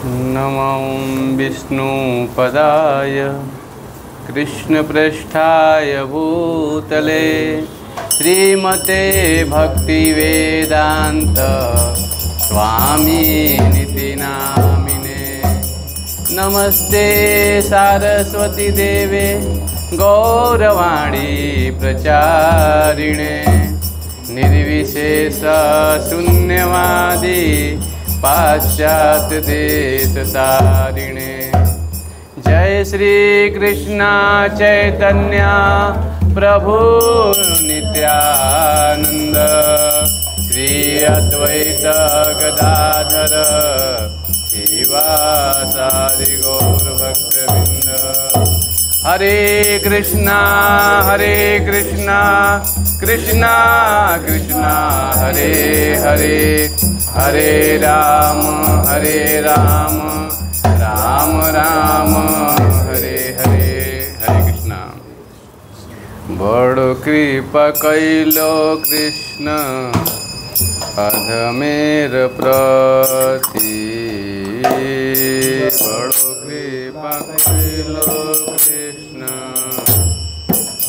नमो विष्णुपदाय कृष्णपृष्ठाय भूतले श्रीमते भक्तिवेदांत स्वामिनिति नामिने। नमस्ते सारस्वती देवे गौरवाणी प्रचारिणे निर्विशेष शून्यवादी पाश्चात्य देश तारिणे। जय श्री कृष्ण चैतन्य प्रभु नित्यानंद श्री अद्वैत गदाधर शिवासादि गौर भक्तवृंद। हरे कृष्णा कृष्णा कृष्णा हरे हरे, हरे राम राम राम हरे हरे। हरे कृष्णा। बड़ कृपा कैलो कृष्ण अधमेर प्रति, बड़ कृपा कैलो कृष्ण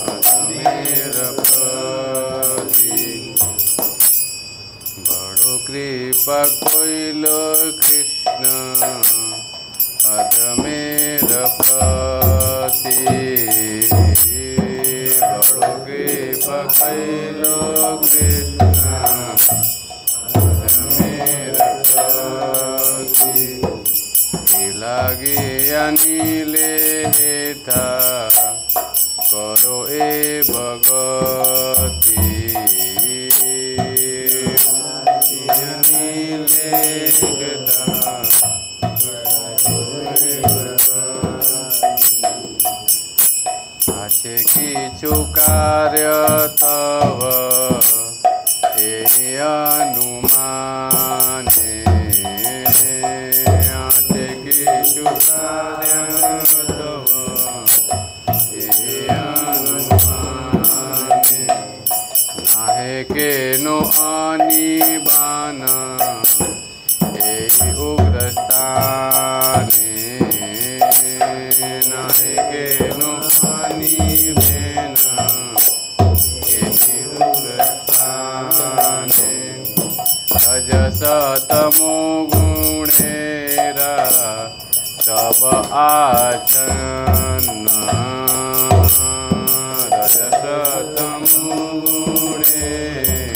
अधमेर प्रति। बड़ कृपा कैलो कृष्ण अधमेर प्रति, बड़ कृपा कैलो कृष्ण अधमेर प्रति। लागे अनिले हेता करो ए भगति, अनिले हेता आछे किछु कार्य तव ए अनुमाने, आछे किछु कार्य तव ए अनुमाने। नाहे केनो अनिबान ए उग्रस्थाने, नाहे केनो अनिबेन ए उग्रस्थाने। रजस तमो गुणेरा तब आचन्न, रजस तमो गुणेरा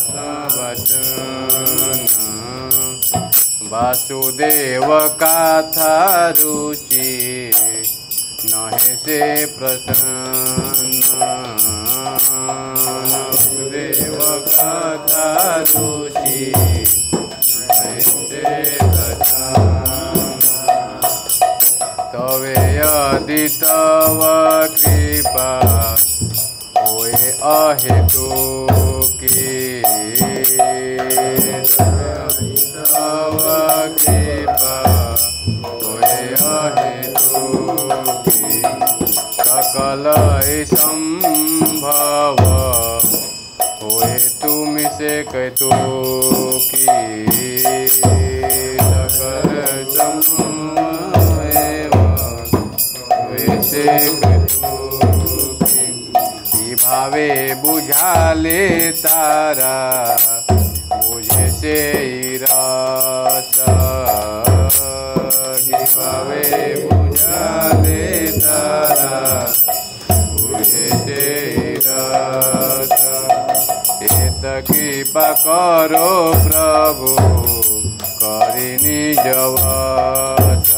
तब आचन्न। वासुदेव काथा रुचि नहे से प्रसन्न, वासुदेव काथा रुचि नहे से प्रसन्न। तवे यदि तव कृपा होए अहेतुकी, तव कृपा होए अहेतुकी। सकल संभव होए तुम से कैतुकी, सकल संभव होए से कैतुकी। भावे बुझाले तारा बुझे से रस, भावे बुझाले तारा बुझे से रस। एत कृपा करो प्रभु करि निज वश,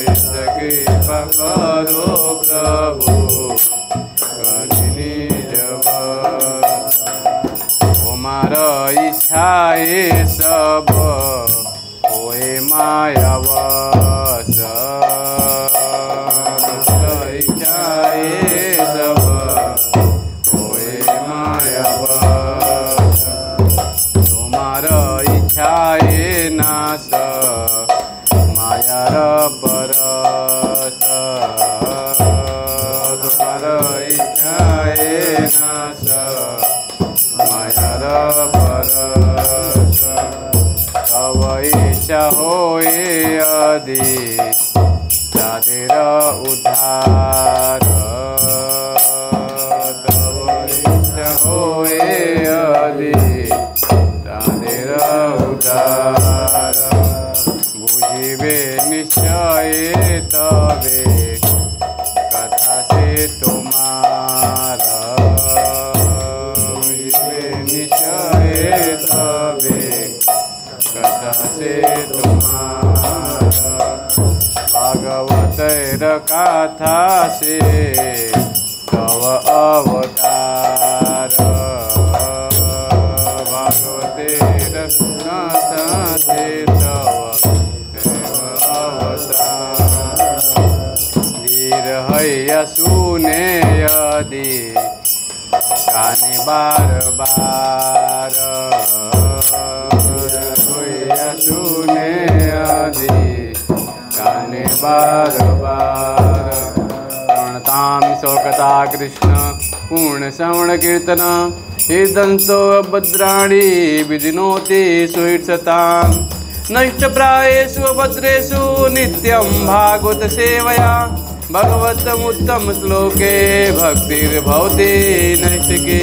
एत कृपा करो प्रभु करि निज वश। हमार इच्छाए सब होए मायावश, इच्छाए सब होए मायावश। तुम्हार इच्छाए नाश मायार परस, तुम्हार इच्छाए नाश मायार परस। तव यदि तादेर उद्धार तव इच्छा होए यदि तादेर उद्धार बुझिबे निश्चय तबे कथा से तुम्हारा बुझिबे निश्चय तबे कथा से तुम्हारा भागवतर कथा से तव अवतार भागवतेर कथा से तव अवतार धीर हैया सुने यदि काने बार बार हैया सुने यदि काने बार बार प्रणतामि शोकता कृष्ण पूर्ण श्रवण कीर्तन हृदंसो भद्राणि विधिनोति सुहृत्सताम् नष्टप्रायेषु भद्रेषु नित्यं भागवत सेवया भगवतमुत्तम श्लोके भक्तिर्भवति नैष्टिकी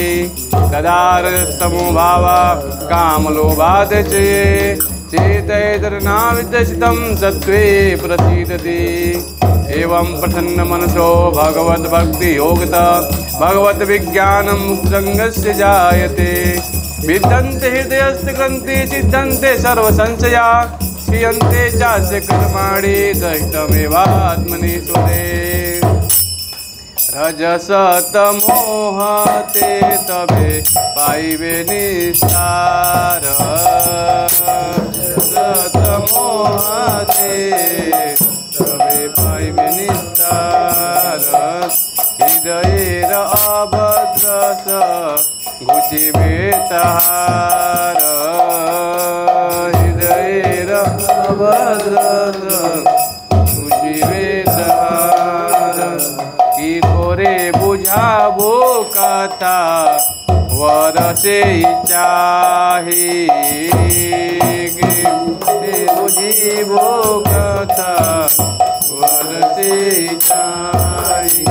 तदारस्तमो भावा कामलोभादचये चेतैतरनाविद्यसितं सत्त्वे प्रसीदति एवं प्रसन्न मनसो भगवद्भक्ति योगता भगवत विज्ञानं मुक्तसंगस्य जायते विद्यन्ते हृदयस्थ ग्रन्थि सिद्धन्ते सर्वसंशया क्षीयन्ते चास्य कर्माणि दष्टमेवात्मनि सुदे रजसतमोहते तबे पाइबे निस्तार रजसतमोहते तबे पाइबे निस्तार हृदयेर अभद्रस घुचिबे तहार हृदयेर अभद्रस घुचिबे तहार की तोरे बुझाबो कथा वरसे चाही बुझिबो कथा वरसे चाही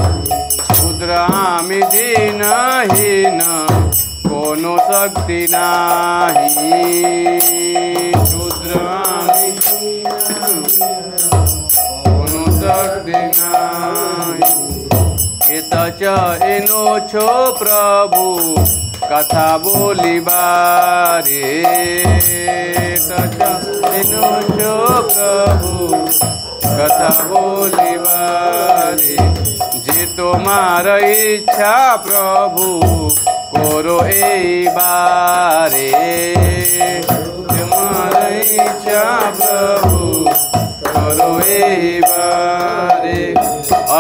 क्षुद्रामि दीनहीन कोनो शक्ति नाही क्षुद्रामि कोनो शक्ति नाही एतच एनो छो प्रभु कथा बोलिबारे एतच एनो छो प्रभु कथा बोलिबारे जे तोमार इच्छा प्रभु कोरो এই বারে তোমার ইচ্ছা প্রভু করো এই বারে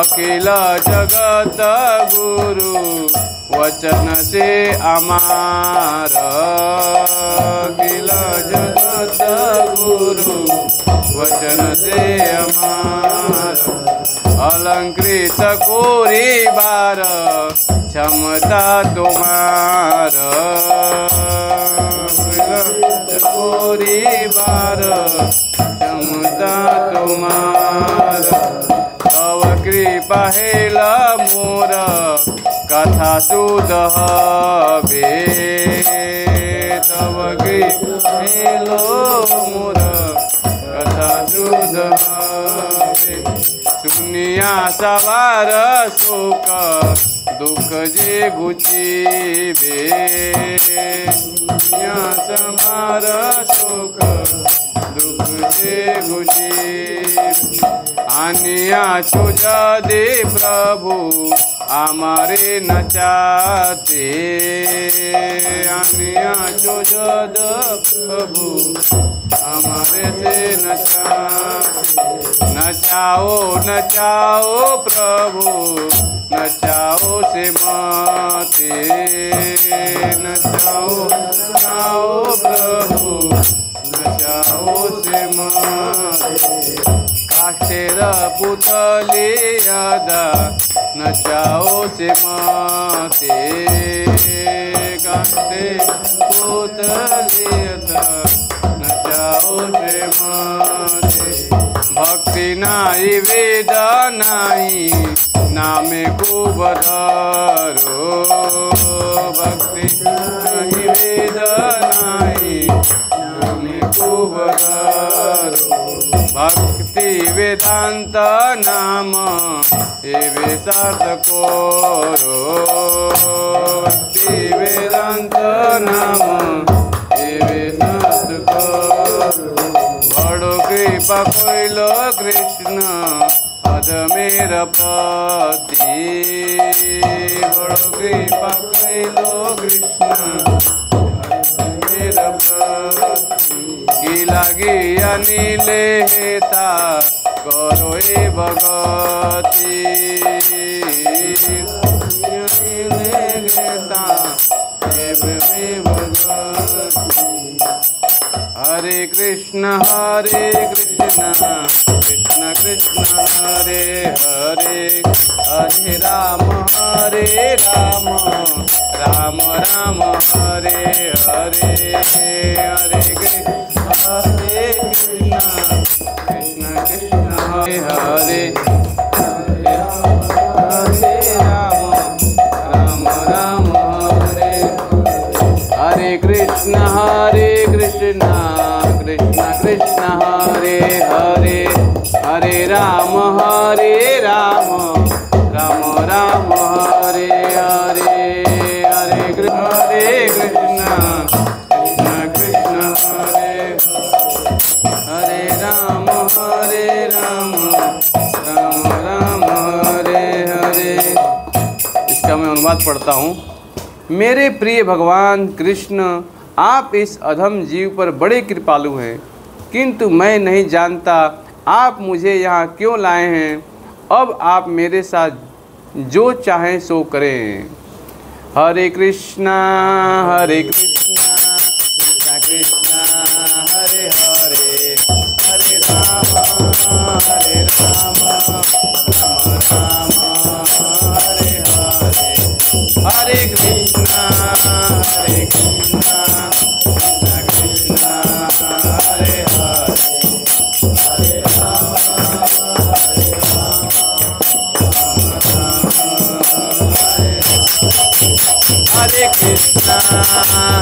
अखिल जगत गुरु वचन से अमार अखिल जगत गुरु वचन से अमार अलंकृत कोरी बार क्षमता तुम्हार कोरी बार क्षमता तुम्हार तव कृपा हेल मोर कथा सुध हबे तव कृपा हेलो मोर कथा सुध हबे सुनिया सवार शोक दुख जे घुचिबे सुनिया सवार शोक दुख जे घुचिबे आनिया छुजा दे प्रभु आमारे नचाते आनिया छुजा दे प्रभु आमारे से नचाते नचाओ नचाओ प्रभु नचाओ से माते नचाओ नचाओ प्रभु नचाओ से माते काष्ठेर पुतले यदा नचाओ से माते काष्ठेर पुतले यदा नचाओ से माते भक्ति नाई वेद नाई नामे को बधारो। भक्ति नाई वेद नाई नामे को बधारो। भक्ति वेदांत नाम एवे सार्थकोरो। भक्ति वेदांत नाम एवे सार्थकोरो। बड़ो कृपा कोइलो कृष्ण अधमेर पति। बड़ो कृपा कोइलो कृष्ण अधमेर पति। की लागी अनिले हेता करो ए भगति। अनिले हेता एवं भगति। हरे कृष्ण कृष्ण कृष्ण हरे हरे, हरे राम राम राम हरे हरे। हरे कृष्ण कृष्ण कृष्ण हरे हरे, हरे राम राम हरे। हरे कृष्ण कृष्ण कृष्ण हरे हरे, हरे राम राम राम हरे हरे। हरे कृष्ण कृष्ण कृष्ण हरे, हरे राम राम राम हरे हरे। इसका मैं अनुवाद पढ़ता हूँ। मेरे प्रिय भगवान कृष्ण, आप इस अधम जीव पर बड़े कृपालु हैं, किंतु मैं नहीं जानता आप मुझे यहाँ क्यों लाए हैं। अब आप मेरे साथ जो चाहें सो करें। हरे कृष्णा कृष्णा कृष्णा हरे हरे, हरे राम राम राम हरे हरे। हरे कृष्णा कृष्णा कृष्णा हरे हरे, हरे राम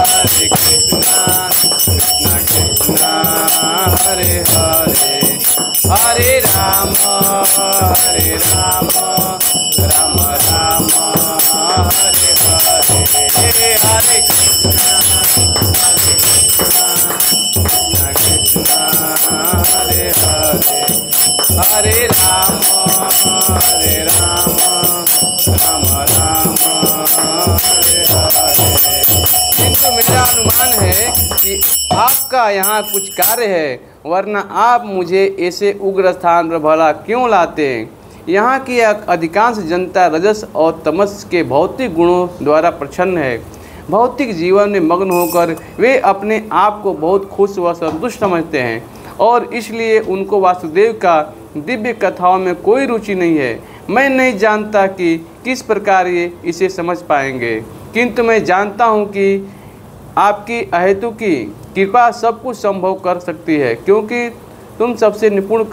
हरे कृष्णा कृष्णा कृष्णा हरे हरे, हरे राम राम राम हरे हरे। हरे कृष्णा कृष्णा हरे हरे, हरे राम राम हरे हरे। किंतु मेरा अनुमान है कि आपका यहाँ कुछ कार्य है, वरना आप मुझे ऐसे उग्र स्थान पर भला क्यों लाते। यहाँ की अधिकांश जनता रजस और तमस के भौतिक गुणों द्वारा प्रच्छन्न है। भौतिक जीवन में मग्न होकर वे अपने आप को बहुत खुश व संतुष्ट समझते हैं और इसलिए उनको वासुदेव का दिव्य कथाओं में कोई रुचि नहीं है। मैं नहीं जानता कि किस प्रकार ये इसे समझ पाएंगे, किंतु मैं जानता हूँ कि आपकी अहेतु की कृपा सब कुछ संभव कर सकती है, क्योंकि तुम सबसे निपुण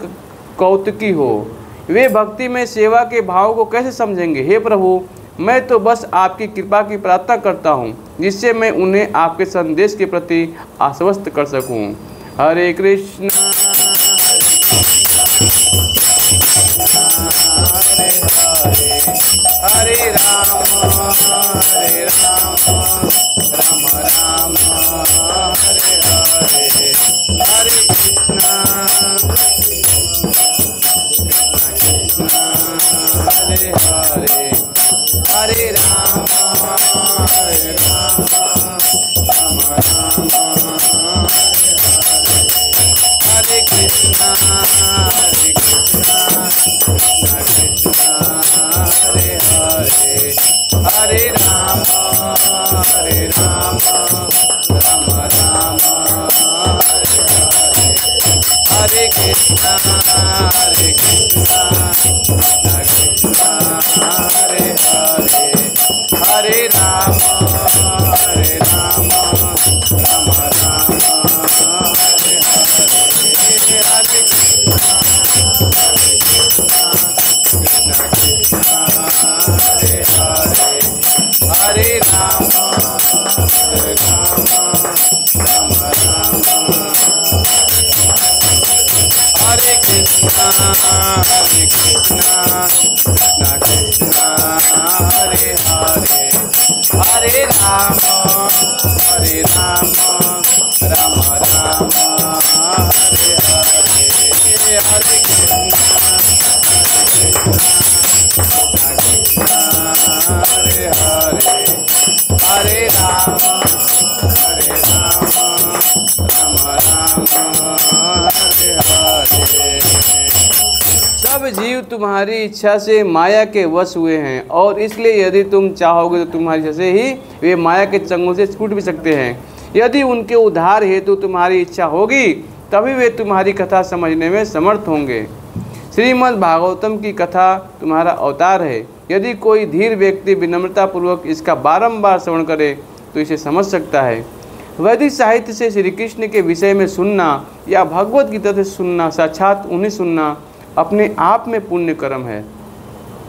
कौतुकी हो। वे भक्ति में सेवा के भाव को कैसे समझेंगे। हे प्रभु, मैं तो बस आपकी कृपा की प्रार्थना करता हूँ, जिससे मैं उन्हें आपके संदेश के प्रति आश्वस्त कर सकूँ। हरे कृष्ण हरे हरे, हरे राम राम राम हरे हरे। हरे कृष्ण हरे हरे, हरे राम राम राम हरे हरे। हरे कृष्ण कृष्णा हरे हरे, हरे राम राम राम हरे हरे। हरे कृष्णा कृष्णा हरे हरे, हरे राम राम राम हरे हरे। हरे हरे कृष्णा कृष्णा कृष्णा हरे हरे, हरे राम राम राम हरे हरे, हरे कृष्णा हरे हरे, हरे राम राम राम हरे हरे। सब जीव तुम्हारी इच्छा से माया के वश हुए हैं और इसलिए यदि तुम चाहोगे तो तुम्हारी इच्छा से ही वे माया के चंगुल से छूट भी सकते हैं। यदि उनके उद्धार हेतु तुम्हारी इच्छा होगी तभी वे तुम्हारी कथा समझने में समर्थ होंगे। श्रीमद् भागवतम की कथा तुम्हारा अवतार है। यदि कोई धीर व्यक्ति विनम्रतापूर्वक इसका बारंबार श्रवण करे तो इसे समझ सकता है। वैदिक साहित्य से श्री कृष्ण के विषय में सुनना या भगवत गीता से सुनना, साक्षात उन्हें सुनना अपने आप में पुण्य कर्म है।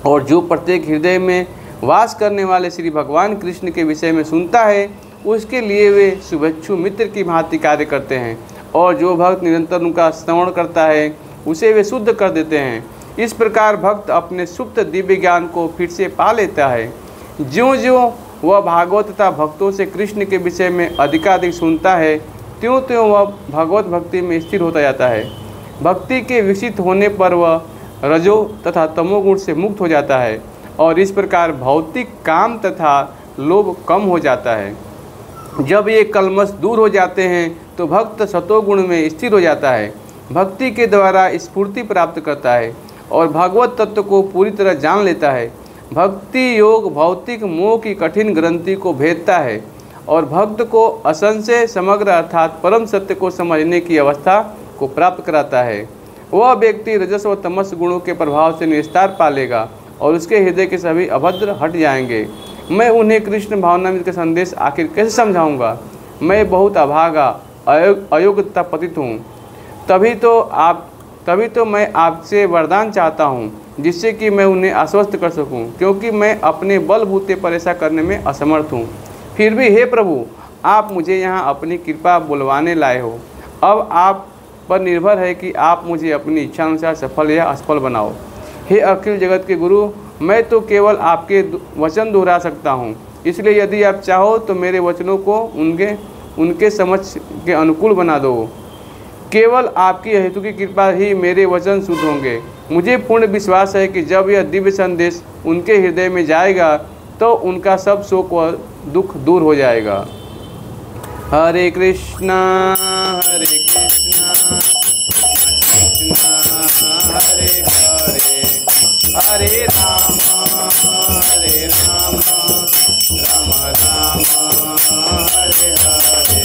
और जो प्रत्येक हृदय में वास करने वाले श्री भगवान कृष्ण के विषय में सुनता है उसके लिए वे शुभेच्छु मित्र की भांति कार्य करते हैं। और जो भक्त निरंतर उनका श्रवण करता है उसे वे शुद्ध कर देते हैं। इस प्रकार भक्त अपने सुप्त दिव्य ज्ञान को फिर से पा लेता है। ज्यों ज्यों वह भागवत तथा भक्तों से कृष्ण के विषय में अधिकाधिक सुनता है त्यों त्यों वह भगवत भक्ति में स्थिर होता जाता है। भक्ति के विकसित होने पर वह रजो तथा तमोगुण से मुक्त हो जाता है और इस प्रकार भौतिक काम तथा लोभ कम हो जाता है। जब ये कलमश दूर हो जाते हैं तो भक्त सतोगुण में स्थिर हो जाता है, भक्ति के द्वारा स्फूर्ति प्राप्त करता है और भगवत तत्व को पूरी तरह जान लेता है। भक्ति योग भौतिक मोह की कठिन ग्रंथि को भेदता है और भक्त को असंशय समग्र अर्थात परम सत्य को समझने की अवस्था को प्राप्त कराता है। वह व्यक्ति रजस व तमस गुणों के प्रभाव से निस्तार पालेगा और उसके हृदय के सभी अभद्र हट जाएंगे। मैं उन्हें कृष्ण भावनामृत का संदेश आखिर कैसे समझाऊंगा? मैं बहुत अभागा अयोग्यता पतित हूँ। तभी तो मैं आपसे वरदान चाहता हूँ जिससे कि मैं उन्हें आश्वस्त कर सकूँ, क्योंकि मैं अपने बलबूते पर ऐसा करने में असमर्थ हूँ। फिर भी हे प्रभु, आप मुझे यहाँ अपनी कृपा बुलवाने लाए हो। अब आप पर निर्भर है कि आप मुझे अपनी इच्छा अनुसार सफल या असफल बनाओ। हे अखिल जगत के गुरु, मैं तो केवल आपके वचन दोहरा सकता हूँ, इसलिए यदि आप चाहो तो मेरे वचनों को उनके समझ के अनुकूल बना दो। केवल आपकी हेतु की कृपा ही मेरे वचन शुद्ध होंगे। मुझे पूर्ण विश्वास है कि जब यह दिव्य संदेश उनके हृदय में जाएगा तो उनका सब शोक व दुख दूर हो जाएगा। हरे कृष्णा कृष्णा हरे हरे, हरे राम राम राम हरे हरे।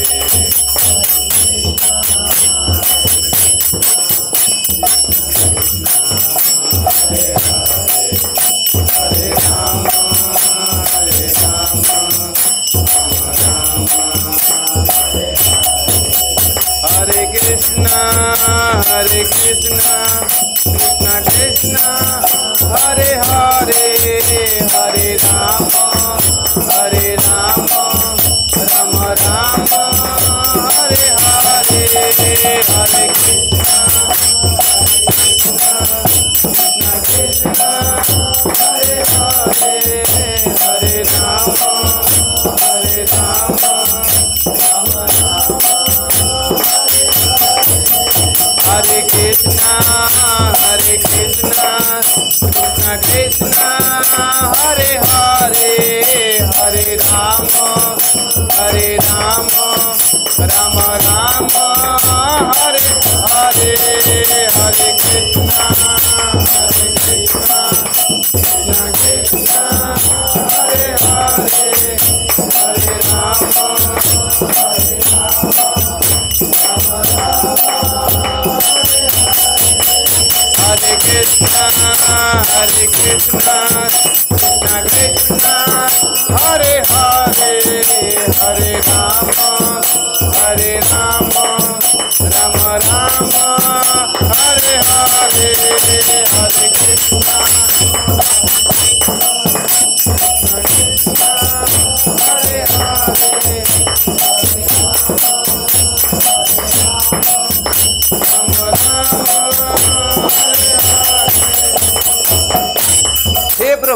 हरे कृष्णा कृष्णा कृष्णा हरे हरे, हरे राम राम राम हरे हरे, हरे कृष्णा कृष्णा कृष्णा हरे हरे, हरे राम हरे कृष्णा कृष्णा कृष्णा हरे हरे, हरे राम राम राम हरे हरे, हरे कृष्णा कृष्णा कृष्णा हरे हरे, हरे राम हरे कृष्णा कृष्णा कृष्णा हरे हरे, हरे राम राम राम हरे हरे, हरे कृष्णा हरे हरे।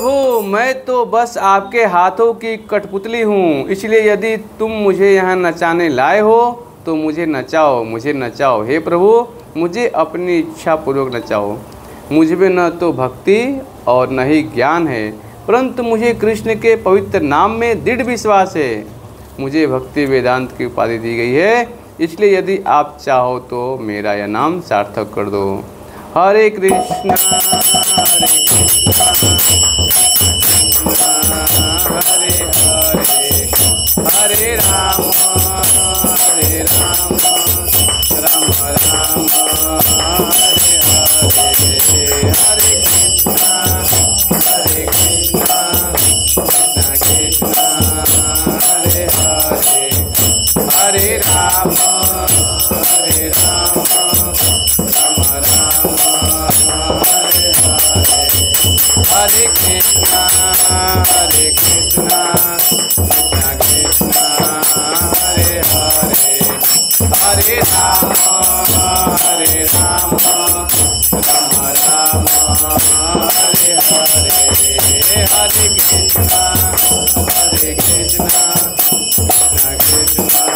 प्रभु, मैं तो बस आपके हाथों की कठपुतली हूँ, इसलिए यदि तुम मुझे यहाँ नचाने लाए हो तो मुझे नचाओ, मुझे नचाओ। हे प्रभु, मुझे अपनी इच्छा पूर्वक नचाओ। मुझ में न तो भक्ति और न ही ज्ञान है, परंतु मुझे कृष्ण के पवित्र नाम में दृढ़ विश्वास है। मुझे भक्ति वेदांत की उपाधि दी गई है, इसलिए यदि आप चाहो तो मेरा यह नाम सार्थक कर दो। हरे कृष्णा हरे कृष्णा हरे हरे, हरे राम हरे राम, राम राम हरे हरे, हरे कृष्णा हरे कृष्णा, कृष्णा कृष्णा हरे हरे, हरे राम हरे राम, राम राम हरे हरे, हरे कृष्णा कृष्णा कृष्णा हरे हरे, हरे राम राम राम हरे हरे, हरे कृष्णा कृष्णा कृष्णा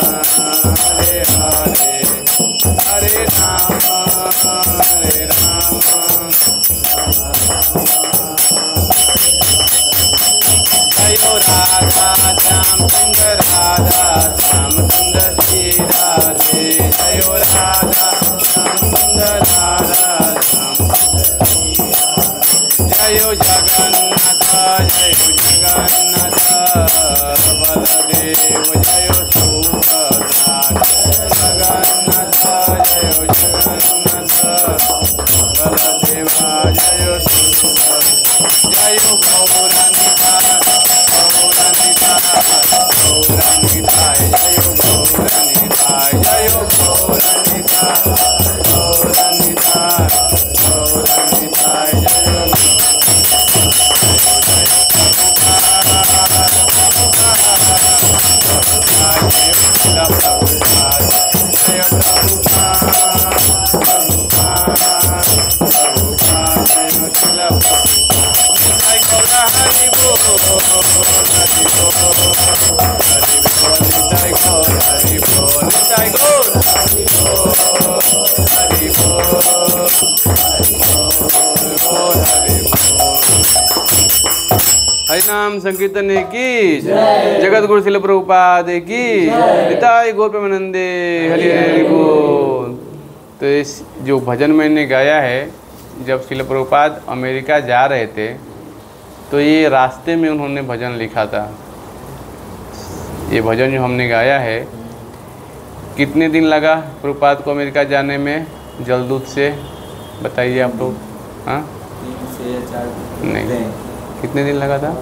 हरे हरे, हरे राम जयो राधा श्याम सुंदर, राधा श्याम सुंदर श्री राधे, जयो राधा श्याम सुंदर, राधा श्याम सुंदर श्री राधे, जयो जगन्नाथ बलदेव, जयो सुभद्रा, जगन्नाथ जयो जगन्नाथ बलदेव, जयो सुभद्रा, जयो गौरानिता गौरानिता गौरानिता, जयो गौरानिता, जयो गौरानिता गौरानिता गौरानिता, जयो हरिनाम संकीर्तन की जगत गुरु शिल प्रभुपाद की निताय गौर प्रेमानंदे, हरि हरि बोल। तो इस जो भजन मैंने गाया है, जब शिल प्रभुपाद अमेरिका जा रहे थे तो ये रास्ते में उन्होंने भजन लिखा था। ये भजन जो हमने गाया है, कितने दिन लगा प्रभुपाद को अमेरिका जाने में जलदूत से, बताइए आप लोग। हाँ, 3 से 4 नहीं, कितने दिन लगा था?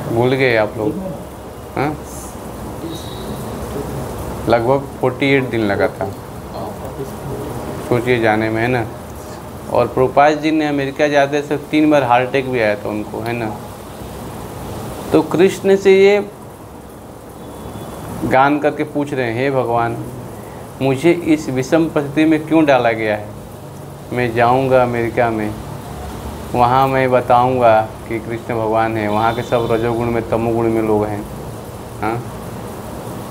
भूल गए आप लोग? हाँ, लगभग 48 दिन लगा था, सोचिए जाने में, है ना। और प्रभुपाद जी ने अमेरिका जाते से 3 बार हार्ट अटैक भी आया था उनको, है ना। तो कृष्ण से ये गान करके पूछ रहे हैं, हे भगवान, मुझे इस विषम परिस्थिति में क्यों डाला गया है? मैं जाऊंगा अमेरिका में, वहाँ मैं बताऊंगा कि कृष्ण भगवान है। वहाँ के सब रजोगुण में तमोगुण में लोग हैं। हाँ,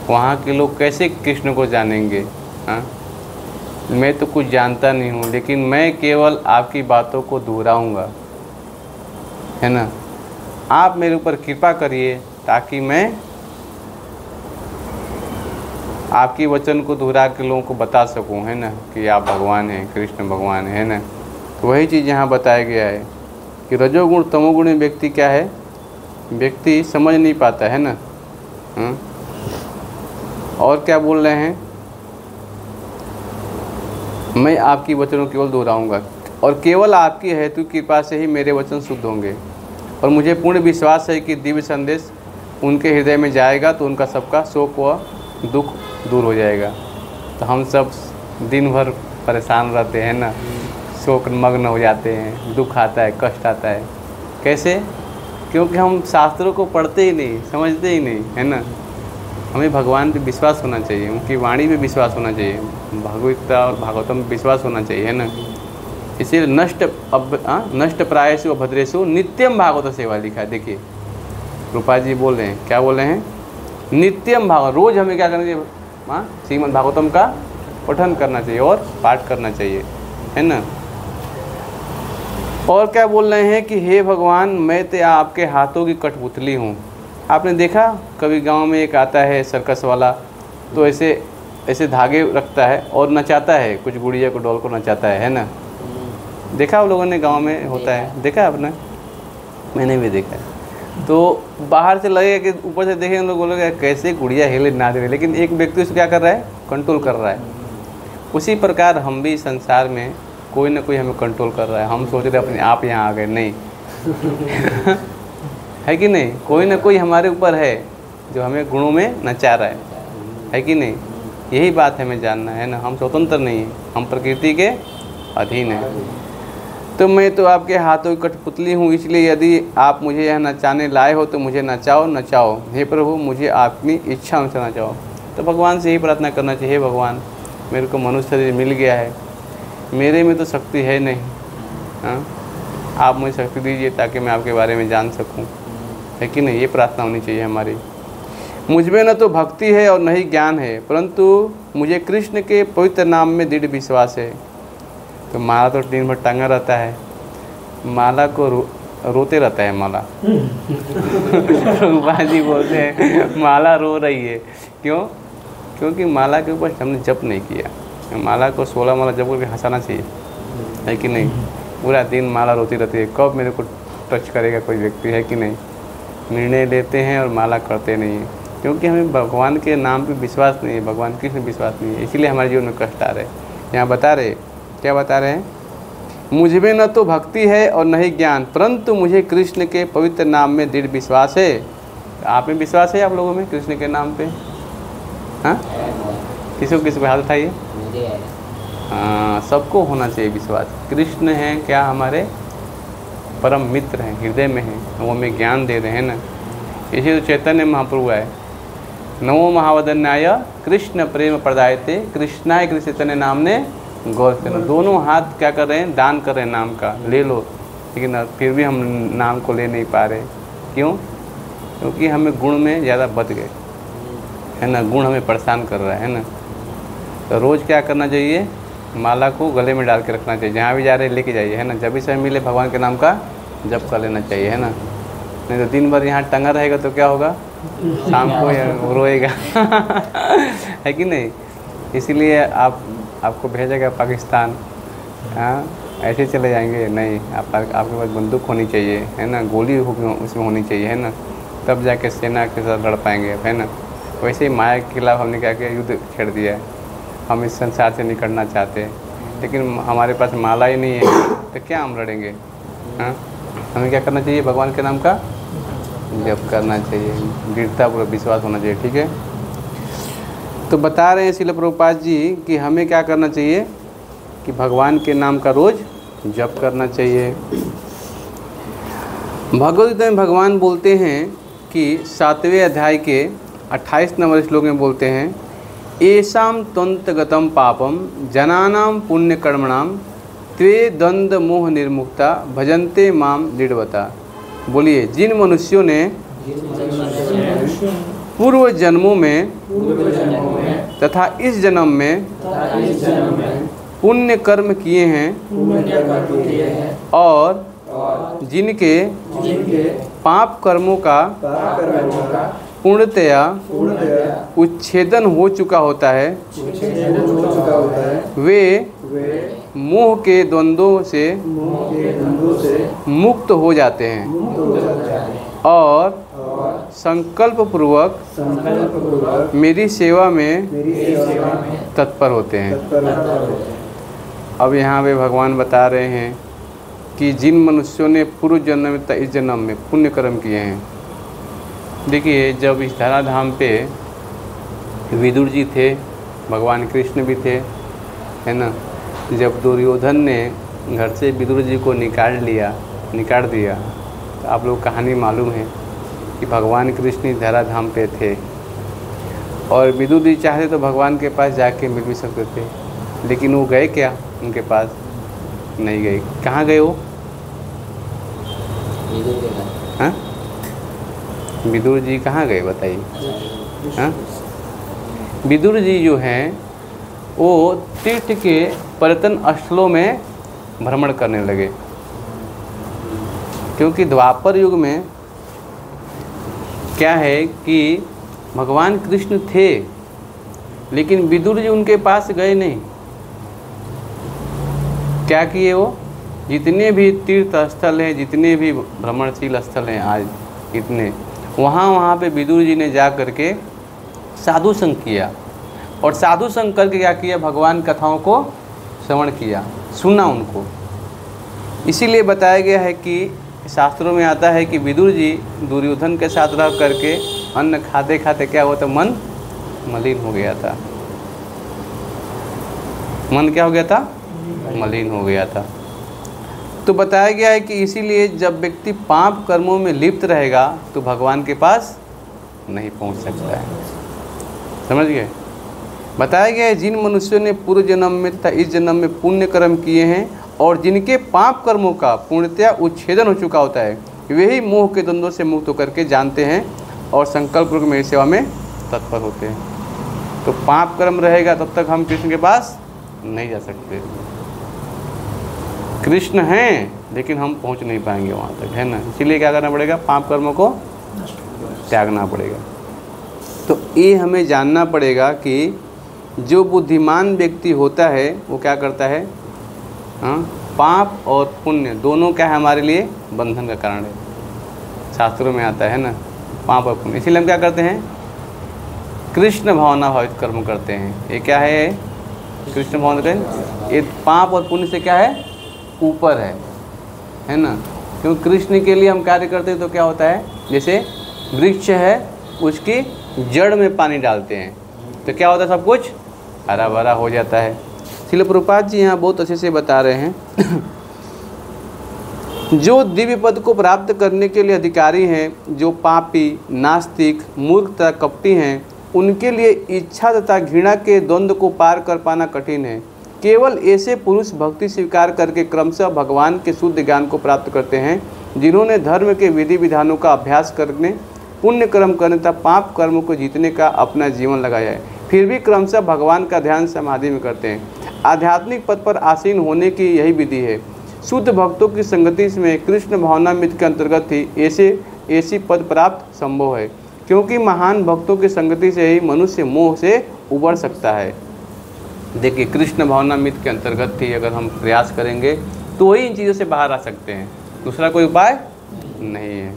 वहाँ के लोग कैसे कृष्ण को जानेंगे? हाँ, मैं तो कुछ जानता नहीं हूँ, लेकिन मैं केवल आपकी बातों को दोहराऊंगा, है ना। आप मेरे ऊपर कृपा करिए ताकि मैं आपकी वचन को दोहरा के लोगों को बता सकूं, है ना, कि आप भगवान हैं, कृष्ण भगवान है ना। तो वही चीज़ यहाँ बताया गया है कि रजोगुण तमोगुण में व्यक्ति क्या है, व्यक्ति समझ नहीं पाता, है ना। और क्या बोल रहे हैं, मैं आपकी वचनों केवल दोहराऊंगा और केवल आपकी हेतु कृपा से ही मेरे वचन शुद्ध होंगे। और मुझे पूर्ण विश्वास है कि दिव्य संदेश उनके हृदय में जाएगा तो उनका सबका शोक व दुख दूर हो जाएगा। तो हम सब दिन भर परेशान रहते हैं ना, शोक मग्न हो जाते हैं, दुख आता है, कष्ट आता है। कैसे? क्योंकि हम शास्त्रों को पढ़ते ही नहीं, समझते ही नहीं, है ना। हमें भगवान पे विश्वास होना चाहिए, उनकी वाणी पे विश्वास होना चाहिए, भगवत और भागवतम पे विश्वास होना चाहिए, है ना। इसीलिए नष्ट प्रायेषु व भद्रेषु नित्यम भागवत सेवा लिखा है। देखिए रूपा जी बोल रहे हैं, क्या बोल रहे हैं? नित्यम भागवत, रोज हमें क्या करना चाहिए? श्रीमद् भागवतम का पठन करना चाहिए और पाठ करना चाहिए, है ना। और क्या बोल रहे हैं कि हे भगवान, मैं तो आपके हाथों की कठपुतली हूँ। आपने देखा कभी गांव में एक आता है सर्कस वाला, तो ऐसे धागे रखता है और नचाता है, कुछ गुड़िया को डॉल को नचाता है ना। देखा आप लोगों ने, गांव में होता है, देखा आपने? मैंने भी देखा है। तो बाहर से लगेगा कि ऊपर से देखेंगे लोग बोलेंगे कैसे गुड़िया हिले ना दे, लेकिन एक व्यक्ति उसको क्या कर रहा है? कंट्रोल कर रहा है। उसी प्रकार हम भी संसार में कोई ना कोई हमें कंट्रोल कर रहा है। हम सोच रहे अपने आप यहाँ आ गए, नहीं है कि नहीं? कोई ना कोई हमारे ऊपर है जो हमें गुणों में नचा रहा है कि नहीं? यही बात हमें जानना है ना। हम स्वतंत्र नहीं हैं, हम प्रकृति के अधीन हैं। तो मैं तो आपके हाथों की कठपुतली हूँ, इसलिए यदि आप मुझे यहाँ नचाने लाए हो तो मुझे नचाओ। हे प्रभु, मुझे अपनी इच्छा अनुसार नचाओ। तो भगवान से यही प्रार्थना करना चाहिए, भगवान मेरे को मनुष्य शरीर मिल गया है, मेरे में तो शक्ति है नहीं, हाँ, आप मुझे शक्ति दीजिए ताकि मैं आपके बारे में जान सकूं, है कि नहीं? ये प्रार्थना होनी चाहिए हमारी। मुझ में न तो भक्ति है और न ही ज्ञान है, परंतु मुझे कृष्ण के पवित्र नाम में दृढ़ विश्वास है। तो माला तो दिन भर टांगा रहता है, माला को रोते रहता है माला। बाजी बोलते हैं माला रो रही है, क्यों? क्योंकि माला के ऊपर हमने जप नहीं किया। माला को 16 माला जप करके हंसाना चाहिए, है कि नहीं? पूरा दिन माला रोती रहती है, कब मेरे को टच करेगा कोई व्यक्ति, है कि नहीं? निर्णय लेते हैं और माला करते नहीं हैं, क्योंकि हमें भगवान के नाम पे विश्वास नहीं है, भगवान कृष्ण विश्वास नहीं है, इसीलिए हमारे जीवन में कष्ट आ रहे हैं। यहाँ बता रहे, क्या बता रहे हैं? मुझ में न तो भक्ति है और न ही ज्ञान, परंतु मुझे कृष्ण के पवित्र नाम में दृढ़ विश्वास है। आप में विश्वास है आप लोगों में कृष्ण के नाम पे? हाँ, किसी को हाथ उठाइए। हाँ, सबको होना चाहिए विश्वास। कृष्ण हैं क्या? हमारे परम मित्र हैं, हृदय में हैं, वो हमें ज्ञान दे रहे हैं ना। इसी तो चैतन्य महाप्रभु आए, नमो महावदन्याय कृष्ण प्रेम प्रदायते कृष्णाय कृष्ण चैतन्य नाम ने गौर से। दोनों हाथ क्या कर रहे हैं? दान कर रहे हैं नाम का, ले लो। लेकिन फिर भी हम नाम को ले नहीं पा रहे, क्यों? क्योंकि हमें गुण में ज़्यादा बच गए, है ना। गुण हमें परेशान कर रहा है ना। तो रोज़ क्या करना चाहिए? माला को गले में डाल के रखना चाहिए, जहाँ भी जा रहे हैं लेके जाइए, है ना। जब भी समय मिले भगवान के नाम का जप कर लेना चाहिए, है ना। नहीं तो दिन भर यहाँ टंगा रहेगा तो क्या होगा? शाम को रोएगा है कि नहीं? इसीलिए आपको भेजेगा पाकिस्तान, हाँ, ऐसे चले जाएंगे? नहीं, आपके पास बंदूक होनी चाहिए, है ना, गोली उसमें होनी चाहिए, है ना, तब जाके सेना के साथ लड़ पाएंगे, है ना। वैसे ही माया के खिलाफ हमने क्या किया? युद्ध छेड़ दिया है। हम इस संसार से निकलना चाहते हैं, लेकिन हमारे पास माला ही नहीं है, तो क्या हम लड़ेंगे? हाँ, हमें क्या करना चाहिए? भगवान के नाम का जप करना चाहिए, दृढ़ता पूरा विश्वास होना चाहिए, ठीक है। तो बता रहे हैं श्रील प्रभुपाद जी कि हमें क्या करना चाहिए? कि भगवान के नाम का रोज़ जप करना चाहिए। भगवद गीता में भगवान बोलते हैं कि 7वें अध्याय के 28 नंबर श्लोक में बोलते हैं, एषां त्वन्तगतं पापम जनानां पुण्यकर्मणाम त्वे द्वंद्व मोह निर्मुक्ता भजन्ते माम दृढ़वता। बोलिए, जिन मनुष्यों ने पूर्व जन्मों में तथा इस जन्म में पुण्य कर्म किए हैं और जिनके पाप कर्मों का पूर्णतया उच्छेदन हो चुका होता है, वे मोह के द्वंद्वों से मुक्त हो जाते हैं और संकल्प पूर्वक मेरी सेवा में तत्पर होते हैं। अब यहाँ पे भगवान बता रहे हैं कि जिन मनुष्यों ने पूर्व जन्म में तथा इस जन्म में पुण्य कर्म किए हैं। देखिए, जब इस धराधाम पे विदुर जी थे, भगवान कृष्ण भी थे, है ना। जब दुर्योधन ने घर से विदुर जी को निकाल दिया, तो आप लोग कहानी मालूम है कि भगवान कृष्ण इस धराधाम पे थे और विदुर जी चाहते तो भगवान के पास जाके मिल भी सकते थे, लेकिन वो गए क्या उनके पास? नहीं गए। कहाँ गए वो? हाँ, विदुर जी कहाँ गए बताइए? हाँ, विदुर जी जो हैं वो तीर्थ के पर्यटन स्थलों में भ्रमण करने लगे, क्योंकि द्वापर युग में क्या है कि भगवान कृष्ण थे, लेकिन विदुर जी उनके पास गए नहीं। क्या किए वो? जितने भी तीर्थ स्थल हैं, जितने भी भ्रमणशील स्थल हैं आज इतने, वहाँ पे विदुर जी ने जा करके साधु संग किया, और साधु संग करके क्या किया? भगवान कथाओं को श्रवण किया, सुना उनको। इसीलिए बताया गया है कि शास्त्रों में आता है कि विदुर जी दुर्योधन के साथ रह करके अन्न खाते खाते क्या हुआ था? मन मलिन हो गया था। मन क्या हो गया था? मलिन हो गया था। तो बताया गया है कि इसीलिए जब व्यक्ति पाप कर्मों में लिप्त रहेगा तो भगवान के पास नहीं पहुंच सकता है। समझ गए? बताया गया है जिन मनुष्यों ने पूर्व जन्म में तथा इस जन्म में पुण्य कर्म किए हैं और जिनके पाप कर्मों का पूर्णतया उच्छेदन हो चुका होता है, वे ही मोह के द्वंद्वों से मुक्त होकर के जानते हैं और संकल्प पूर्वक मेरी सेवा में तत्पर होते हैं। तो पाप कर्म रहेगा तब तक हम कृष्ण के पास नहीं जा सकते। कृष्ण हैं लेकिन हम पहुंच नहीं पाएंगे वहाँ तक, है ना। इसीलिए क्या करना पड़ेगा? पाप कर्मों को त्यागना पड़ेगा। तो ये हमें जानना पड़ेगा कि जो बुद्धिमान व्यक्ति होता है वो क्या करता है? हाँ, पाप और पुण्य दोनों क्या है हमारे लिए? बंधन का कारण है। शास्त्रों में आता है ना, पाप और पुण्य। इसीलिए हम क्या करते हैं? कृष्ण भावना भावित कर्म करते हैं। ये क्या है? कृष्ण भावना करते। ये पाप और पुण्य से क्या है? ऊपर है ना। क्योंकि कृष्ण के लिए हम कार्य करते हैं तो क्या होता है? जैसे वृक्ष है, उसकी जड़ में पानी डालते हैं तो क्या होता है? सब कुछ हरा भरा हो जाता है। श्रील प्रभुपाद जी यहाँ बहुत अच्छे से बता रहे हैं जो दिव्य पद को प्राप्त करने के लिए अधिकारी हैं, जो पापी, नास्तिक, मूर्ख तथा कपटी हैं, उनके लिए इच्छा तथा घृणा के द्वंद्व को पार कर पाना कठिन है। केवल ऐसे पुरुष भक्ति स्वीकार करके क्रमशः भगवान के शुद्ध ज्ञान को प्राप्त करते हैं, जिन्होंने धर्म के विधि विधानों का अभ्यास करने, पुण्य कर्म करने तथा पाप कर्मों को जीतने का अपना जीवन लगाया है, फिर भी क्रमशः भगवान का ध्यान समाधि में करते हैं। आध्यात्मिक पद पर आसीन होने की यही विधि है। शुद्ध भक्तों की संगति में कृष्ण भावनामृत के अंतर्गत ही ऐसी पद प्राप्त संभव है, क्योंकि महान भक्तों की संगति से ही मनुष्य मोह से उबर सकता है। देखिए, कृष्ण भावनामृत के अंतर्गत ही अगर हम प्रयास करेंगे तो वही इन चीज़ों से बाहर आ सकते हैं, दूसरा कोई उपाय नहीं है।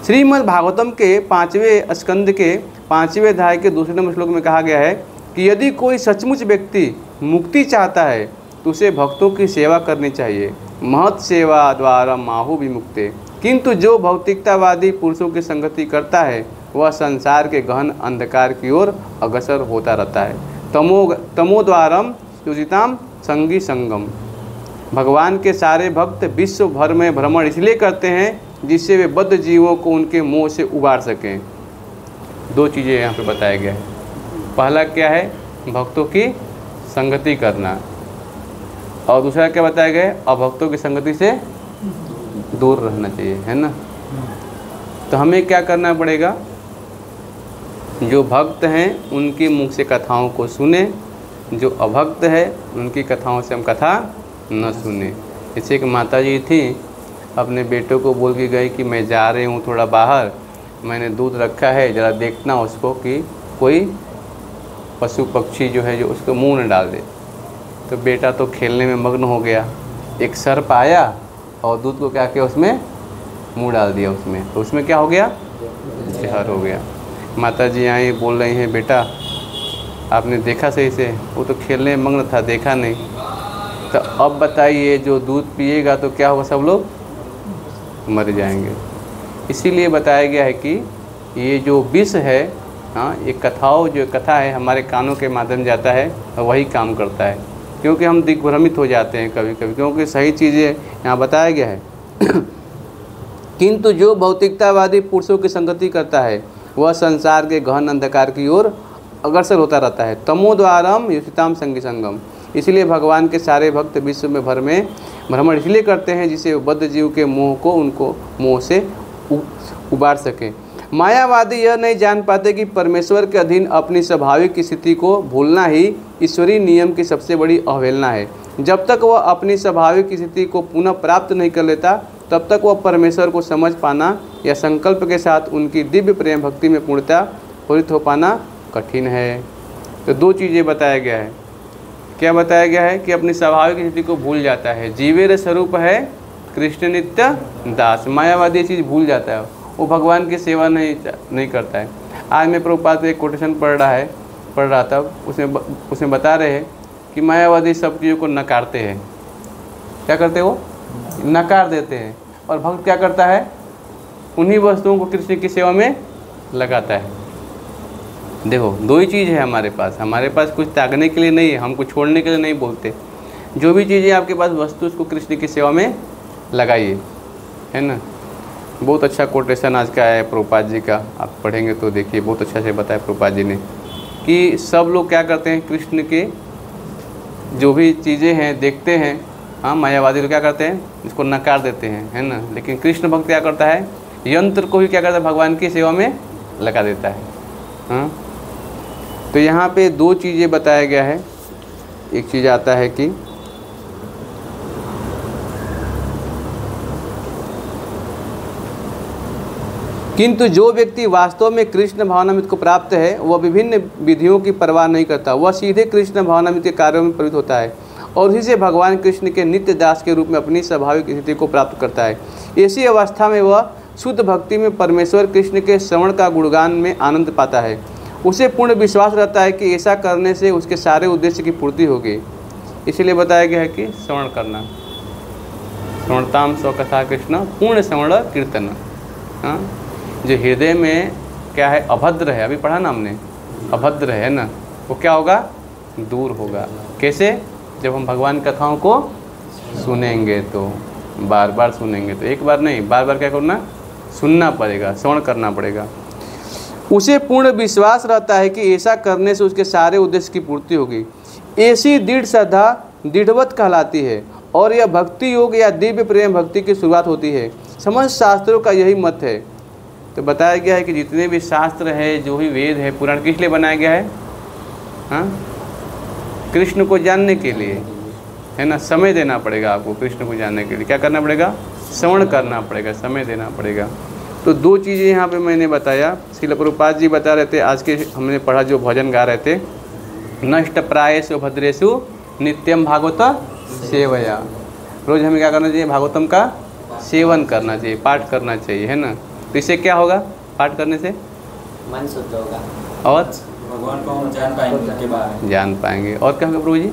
श्रीमद् भागवतम के 5वें स्कंद के 5वें अध्याय के 2 नंबर श्लोक में कहा गया है कि यदि कोई सचमुच व्यक्ति मुक्ति चाहता है तो उसे भक्तों की सेवा करनी चाहिए। महत् सेवा द्वारा माहु विमुक्ते। किंतु जो भौतिकतावादी पुरुषों की संगति करता है वह संसार के गहन अंधकार की ओर अग्रसर होता रहता है। तमोद्वारम युजिताम संगी संगम। भगवान के सारे भक्त विश्व भर में भ्रमण इसलिए करते हैं जिससे वे बद्ध जीवों को उनके मोह से उबार सकें। 2 चीज़ें यहाँ पे बताया गया है। पहला क्या है? भक्तों की संगति करना, और दूसरा क्या बताया गया? अभक्तों की संगति से दूर रहना चाहिए, है ना। तो हमें क्या करना पड़ेगा? जो भक्त हैं उनके मुख से कथाओं को सुने, जो अभक्त है उनकी कथाओं से हम कथा न सुने। जैसे एक माता जी थी, अपने बेटों को बोल के गई कि मैं जा रही हूँ थोड़ा बाहर, मैंने दूध रखा है, ज़रा देखना उसको कि कोई पशु पक्षी जो है जो उसको मुंह न डाल दे। तो बेटा तो खेलने में मग्न हो गया, एक सर्प आया और दूध को क्या किया? उसमें मुंह डाल दिया उसमें, तो उसमें क्या हो गया? जहर हो गया। माता जी आई, बोल रही हैं बेटा आपने देखा सही से? वो तो खेलने में मग्न था, देखा नहीं। तो अब बताइए, जो दूध पिएगा तो क्या होगा? सब लोग मर जाएंगे। इसीलिए बताया गया है कि ये जो विष है, हाँ, ये कथाओं जो कथा है हमारे कानों के माध्यम जाता है और वही काम करता है, क्योंकि हम दिग्भ्रमित हो जाते हैं कभी कभी, क्योंकि सही चीज़ें यहाँ बताया गया है। किंतु जो भौतिकतावादी पुरुषों की संगति करता है वह संसार के गहन अंधकार की ओर अग्रसर होता रहता है। तमोद्वारम युषिताम संगी संगम। इसलिए भगवान के सारे भक्त विश्व में भर में भ्रमण इसलिए करते हैं जिससे बद्ध जीव के मोह को उनको मोह से उबार सके। मायावादी यह नहीं जान पाते कि परमेश्वर के अधीन अपनी स्वाभाविक स्थिति को भूलना ही ईश्वरीय नियम की सबसे बड़ी अवहेलना है। जब तक वह अपनी स्वाभाविक स्थिति को पुनः प्राप्त नहीं कर लेता तब तक वह परमेश्वर को समझ पाना या संकल्प के साथ उनकी दिव्य प्रेम भक्ति में पूर्णतः पूरित हो पाना कठिन है। तो दो चीज़ें बताया गया है। क्या बताया गया है कि अपनी स्वाभाविक स्थिति को भूल जाता है। जीवेर स्वरूप है कृष्ण नित्य दास। मायावादी ये चीज़ भूल जाता है, वो भगवान की सेवा नहीं करता है। आज मैं प्रभुपाद एक कोटेशन पढ़ रहा था, उसमें बता रहे हैं कि मायावादी सब चीज़ों को नकारते हैं। क्या करते हैं वो? नकार देते हैं। और भक्त क्या करता है? उन्हीं वस्तुओं को कृष्ण की सेवा में लगाता है। देखो दो ही चीज़ है हमारे पास कुछ त्यागने के लिए नहीं है, हम कुछ छोड़ने के लिए नहीं बोलते। जो भी चीज़ें आपके पास वस्तु उसको कृष्ण की सेवा में लगाइए, है ना। बहुत अच्छा कोटेशन आज का है प्रभुपाद जी का, आप पढ़ेंगे तो देखिए बहुत अच्छा से बताया प्रभुपाद जी ने कि सब लोग क्या करते हैं, कृष्ण के जो भी चीज़ें हैं देखते हैं। हाँ, मायावादी लोग क्या करते हैं, इसको नकार देते हैं, है ना। लेकिन कृष्ण भक्त क्या करता है, यंत्र को भी क्या करता है, भगवान की सेवा में लगा देता है। हाँ, तो यहाँ पे दो चीज़ें बताया गया है। एक चीज़ आता है कि किंतु जो व्यक्ति वास्तव में कृष्ण भावनामृत को प्राप्त है वह विभिन्न विधियों की परवाह नहीं करता, वह सीधे कृष्ण भावनामृत के कार्यों में प्रवृत्त होता है और इसी से भगवान कृष्ण के नित्य दास के रूप में अपनी स्वाभाविक स्थिति को प्राप्त करता है। ऐसी अवस्था में वह शुद्ध भक्ति में परमेश्वर कृष्ण के श्रवण का गुणगान में आनंद पाता है। उसे पूर्ण विश्वास रहता है कि ऐसा करने से उसके सारे उद्देश्य की पूर्ति होगी। इसीलिए बताया गया है कि श्रवण करना, श्रवणताम स्वकथा कृष्ण पूर्ण श्रवण कीर्तन। हाँ, जो हृदय में क्या है, अभद्र है, अभी पढ़ा ना हमने, अभद्र है ना, वो क्या होगा, दूर होगा। कैसे? जब हम भगवान कथाओं को सुनेंगे तो, बार बार सुनेंगे तो, एक बार नहीं, बार बार क्या करना, सुनना पड़ेगा, श्रवण करना पड़ेगा। उसे पूर्ण विश्वास रहता है कि ऐसा करने से उसके सारे उद्देश्य की पूर्ति होगी। ऐसी दृढ़ श्रद्धा दृढ़वत कहलाती है और यह भक्ति योग या दिव्य प्रेम भक्ति की शुरुआत होती है। समस्त शास्त्रों का यही मत है। तो बताया गया है कि जितने भी शास्त्र है, जो भी वेद है, पुराण किस लिए बनाया गया है? हाँ, कृष्ण को जानने के लिए, है ना। समय देना पड़ेगा आपको कृष्ण को जानने के लिए। क्या करना पड़ेगा? श्रवण करना पड़ेगा, समय देना पड़ेगा। तो दो चीज़ें यहाँ पे मैंने बताया। श्रील प्रभुपाद जी बता रहे थे, आज के हमने पढ़ा जो भजन गा रहे थे, नष्ट प्रायेषु भद्रेषु नित्यम भागवत सेवया। रोज़ हमें क्या करना चाहिए? भागवतम का सेवन करना चाहिए, पाठ करना चाहिए, है ना। तो इससे क्या होगा? पाठ करने से मन शुद्ध होगा और भगवान को हम जान पाएंगे उनके बारे में। जान पाएंगे। और क्या होगा प्रभु जी?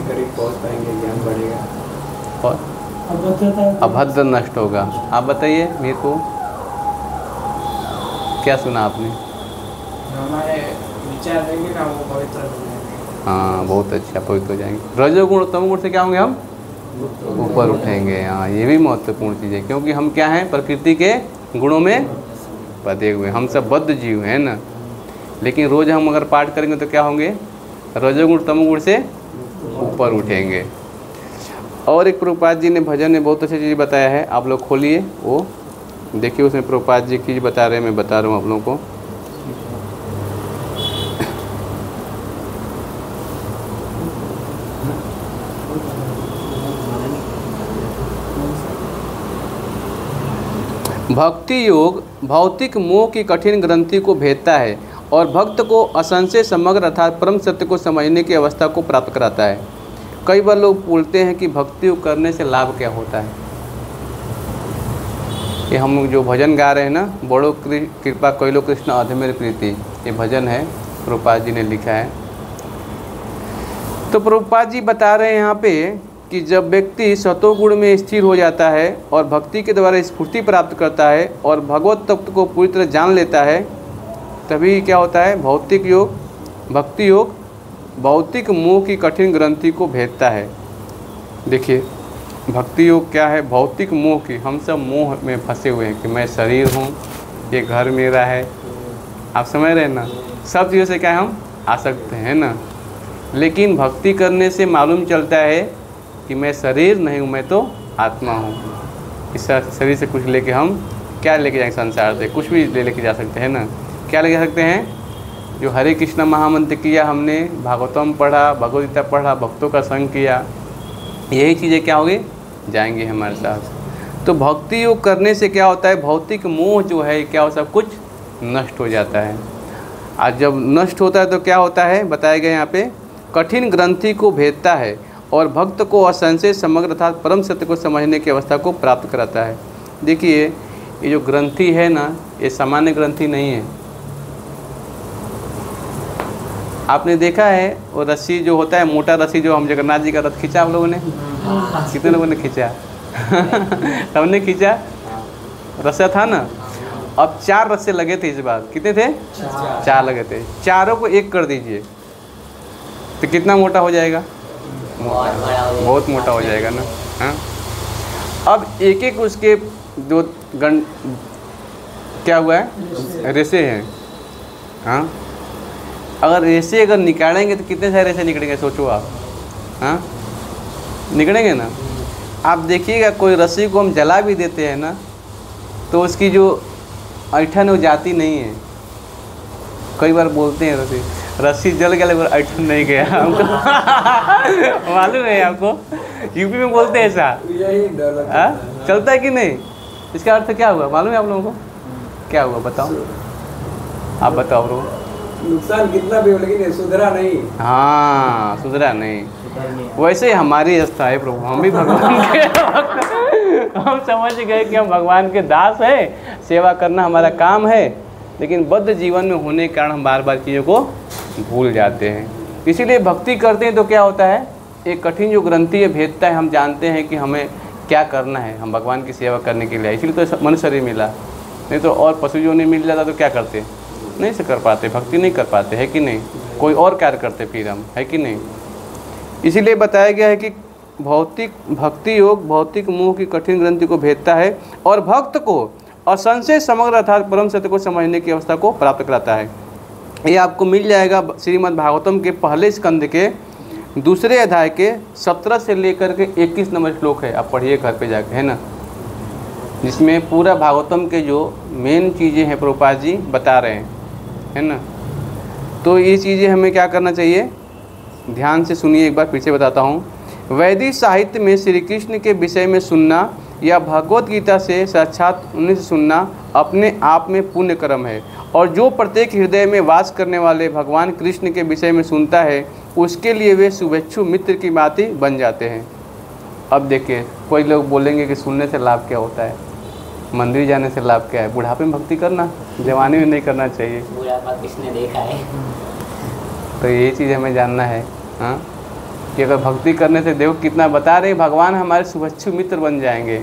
करीब पहुंच पाएंगे, ज्ञान बढ़ेगा और अभद्र नष्ट होगा। आप बताइए मेरे को, क्या सुना आपने? हमारे विचार देंगे ना, वो पवित्र हो जाएंगे। हाँ, बहुत अच्छा, पवित्र हो जाएंगे। रजोगुण तमोगुण से क्या होंगे? हम ऊपर उठेंगे। हाँ, ये भी महत्वपूर्ण चीज़ है, क्योंकि हम क्या हैं, प्रकृति के गुणों में बधे हुए, हम सब बद्ध जीव हैं ना। लेकिन रोज़ हम अगर पाठ करेंगे तो क्या होंगे? रजोगुण तमोगुण से ऊपर उठेंगे। और एक प्रभुपाद जी ने भजन में बहुत अच्छी चीज़ बताया है, आप लोग खोलिए वो देखिए, उसमें प्रभुपाद जी की बता रहे हैं, मैं बता रहा हूँ आप लोगों को। भक्ति योग भौतिक मोह की कठिन ग्रंथि को भेदता है और भक्त को असंशय समग्र अर्थात परम सत्य को समझने की अवस्था को प्राप्त कराता है। कई बार लोग बोलते हैं कि भक्ति योग करने से लाभ क्या होता है। ये हम जो भजन गा रहे हैं ना, बड़ो कृपा कैलो कृष्ण अधमेर प्रीति, ये भजन है, प्रभुपाद जी ने लिखा है। तो प्रभुपाद जी बता रहे हैं यहाँ पे कि जब व्यक्ति सतोगुण में स्थिर हो जाता है और भक्ति के द्वारा स्फूर्ति प्राप्त करता है और भगवत तत्व को पूरी तरह जान लेता है, तभी क्या होता है? भौतिक योग, भक्ति योग भौतिक मोह की कठिन ग्रंथि को भेदता है। देखिए, भक्ति योग क्या है? भौतिक मोह की, हम सब मोह में फंसे हुए हैं कि मैं शरीर हूँ, ये घर मेरा है, आप समझ रहे हैं ना। सब चीज़ों से क्या है, हम आसक्त हैं ना। लेकिन भक्ति करने से मालूम चलता है कि मैं शरीर नहीं हूँ, मैं तो आत्मा हूँ। इस शरीर से कुछ लेके हम क्या लेके जाएंगे संसार से? कुछ भी लेके जा सकते हैं ना। क्या ले जा सकते हैं? जो हरे कृष्ण महामंत्र किया हमने, भागवतम पढ़ा, भगवद गीता पढ़ा, भक्तों का संग किया, यही चीज़ें क्या होगी? जाएंगी हमारे साथ। तो भक्ति योग करने से क्या होता है? भौतिक मोह जो है क्या हो, सब कुछ नष्ट हो जाता है। आज जब नष्ट होता है तो क्या होता है? बताया गया यहाँ पे, कठिन ग्रंथि को भेदता है और भक्त को असंशय समग्र अर्थात परम सत्य को समझने की अवस्था को प्राप्त कराता है। देखिए ये जो ग्रंथि है ना, ये सामान्य ग्रंथि नहीं है। आपने देखा है वो रस्सी जो होता है, मोटा रस्सी जो हम जगन्नाथ जी का रथ खींचा हम लोगों ने, कितने लोगों ने खींचा? सबने खींचा, रस्सा था ना। अब 4 रस्से लगे थे इस बार, कितने थे? 4 लगे थे। चारों को एक कर दीजिए तो कितना मोटा हो जाएगा? बहुत मोटा हो जाएगा ना। हाँ, अब एक एक उसके जो क्या हुआ है? रेसे हैं। हाँ, अगर रेसे अगर निकालेंगे तो कितने सारे रेसे निकलेंगे सोचो आप। हाँ, निकलेंगे ना। आप देखिएगा कोई रस्सी को हम जला भी देते हैं ना तो उसकी जो ऐठन वो जाती नहीं है। कई बार बोलते हैं रस्सी जल गया लेकिन ऐठन नहीं गया हमको। मालूम है आपको? यूपी में बोलते हैं ऐसा। हाँ, चलता है कि नहीं? इसका अर्थ क्या हुआ मालूम है आप लोगों को? क्या हुआ बताओ, आप बताओ ब्रो। नुकसान कितना भी हो लेकिन सुधरा नहीं। हाँ, सुधरा नहीं। वैसे हमारी अवस्था है प्रभु, हम भी भगवान के हम समझ गए कि हम भगवान के दास हैं, सेवा करना हमारा काम है, लेकिन बद्ध जीवन में होने के कारण हम बार बार चीज़ों को भूल जाते हैं। इसीलिए भक्ति करते हैं तो क्या होता है? एक कठिन जो ग्रंथि है भेदता है, हम जानते हैं कि हमें क्या करना है, हम भगवान की सेवा करने के लिए। इसीलिए तो मनुष्य शरीर मिला, नहीं तो और पशु जो नहीं मिल जाता तो क्या करते? नहीं से कर पाते, भक्ति नहीं कर पाते, है कि नहीं? कोई और कार्य करते फिर हम, है कि नहीं? इसीलिए बताया गया है कि भक्ति योग भौतिक मोह की कठिन ग्रंथि को भेदता है और भक्त को असंशय समग्र अर्थात परम सत्य को समझने की अवस्था को प्राप्त कराता है। ये आपको मिल जाएगा श्रीमद् भागवतम के पहले स्कंद के 2 अध्याय के 17 से लेकर के 21 नंबर श्लोक है। आप पढ़िए घर पे जाके, है ना, जिसमें पूरा भागवतम के जो मेन चीज़ें हैं प्रभुपाद जी बता रहे हैं, है ना। तो ये चीज़ें हमें क्या करना चाहिए? ध्यान से सुनिए, एक बार फिर से बताता हूँ। वैदिक साहित्य में श्री कृष्ण के विषय में सुनना या भगवत गीता से साक्षात उन्हें सुनना अपने आप में पुण्य कर्म है, और जो प्रत्येक हृदय में वास करने वाले भगवान कृष्ण के विषय में सुनता है उसके लिए वे शुभेच्छु मित्र की भांति बन जाते हैं। अब देखिए, कोई लोग बोलेंगे कि सुनने से लाभ क्या होता है, मंदिर जाने से लाभ क्या है? बुढ़ापे में भक्ति करना, जवानी में नहीं करना चाहिए। बुढ़ापा किसने देखा है? तो ये चीज़ हमें जानना है। हाँ, कि अगर भक्ति करने से देखो कितना बता रहे भगवान हमारे शुभेच्छु मित्र बन जाएंगे।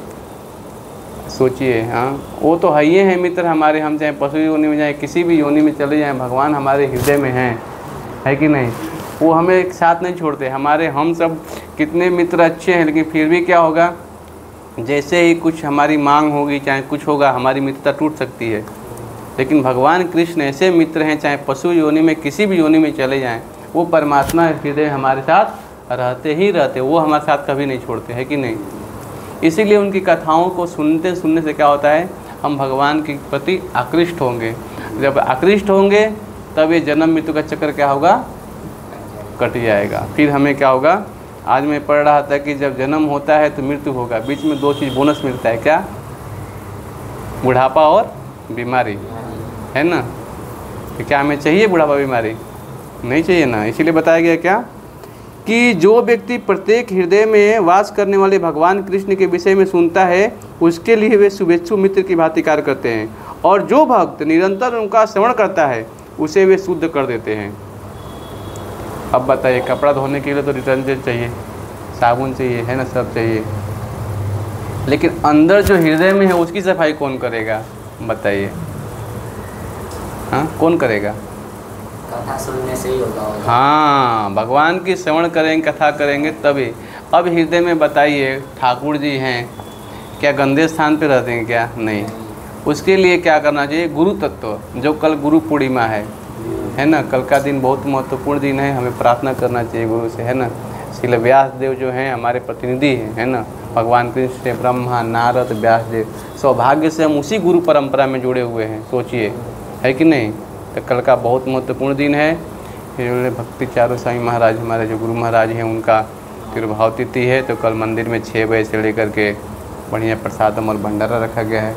सोचिए, हाँ, वो तो है ही हैं मित्र हमारे। हम चाहे पशु योनि में जाएँ, किसी भी योनि में चले जाएँ, भगवान हमारे हृदय में हैं, है कि नहीं? वो हमें एक साथ नहीं छोड़ते हमारे। हम सब कितने मित्र अच्छे हैं, लेकिन फिर भी क्या होगा, जैसे ही कुछ हमारी मांग होगी, चाहे कुछ होगा, हमारी मित्रता टूट सकती है। लेकिन भगवान कृष्ण ऐसे मित्र हैं, चाहे पशु योनि में किसी भी योनि में चले जाएं, वो परमात्मा हृदय हमारे साथ रहते ही रहते, वो हमारे साथ कभी नहीं छोड़ते, है कि नहीं? इसीलिए उनकी कथाओं को सुनने से क्या होता है, हम भगवान के प्रति आकृष्ट होंगे। जब आकृष्ट होंगे तब ये जन्म मृत्यु का चक्कर क्या होगा, कट जाएगा। फिर हमें क्या होगा, आज मैं पढ़ रहा था कि जब जन्म होता है तो मृत्यु होगा, बीच में 2 चीज़ बोनस मिलता है, क्या? बुढ़ापा और बीमारी, है ना। कि क्या हमें चाहिए बुढ़ापा बीमारी? नहीं चाहिए ना। इसीलिए बताया गया क्या कि जो व्यक्ति प्रत्येक हृदय में वास करने वाले भगवान कृष्ण के विषय में सुनता है उसके लिए वे शुभेच्छु मित्र की भांति कार्य करते हैं, और जो भक्त निरंतर उनका श्रवण करता है उसे वे शुद्ध कर देते हैं। अब बताइए, कपड़ा धोने के लिए तो डिटर्जेंट चाहिए, साबुन चाहिए, है ना, सब चाहिए, लेकिन अंदर जो हृदय में है उसकी सफाई कौन करेगा बताइए? हाँ, कौन करेगा? कथा सुनने से ही होगा। हाँ, भगवान की श्रवण करेंगे, कथा करेंगे तभी। अब हृदय में बताइए, ठाकुर जी हैं, क्या गंदे स्थान पे रहते हैं क्या? नहीं। उसके लिए क्या करना चाहिए? गुरु तत्व, जो कल गुरु पूर्णिमा है, है ना। कल का दिन बहुत महत्वपूर्ण दिन है, हमें प्रार्थना करना चाहिए गुरु से, है ना। श्रील व्यास देव जो हैं हमारे प्रतिनिधि हैं, है ना। भगवान कृष्ण से ब्रह्मा नारद व्यास देव, सौभाग्य से हम उसी गुरु परंपरा में जुड़े हुए हैं, सोचिए, है कि नहीं। तो कल का बहुत महत्वपूर्ण दिन है। फिर भक्ति चारू स्वामी महाराज हमारे जो गुरु महाराज हैं उनका तिरुभाव तिथि है। तो कल मंदिर में 6 बजे से लेकर के बढ़िया प्रसादम और भंडारा रखा गया है।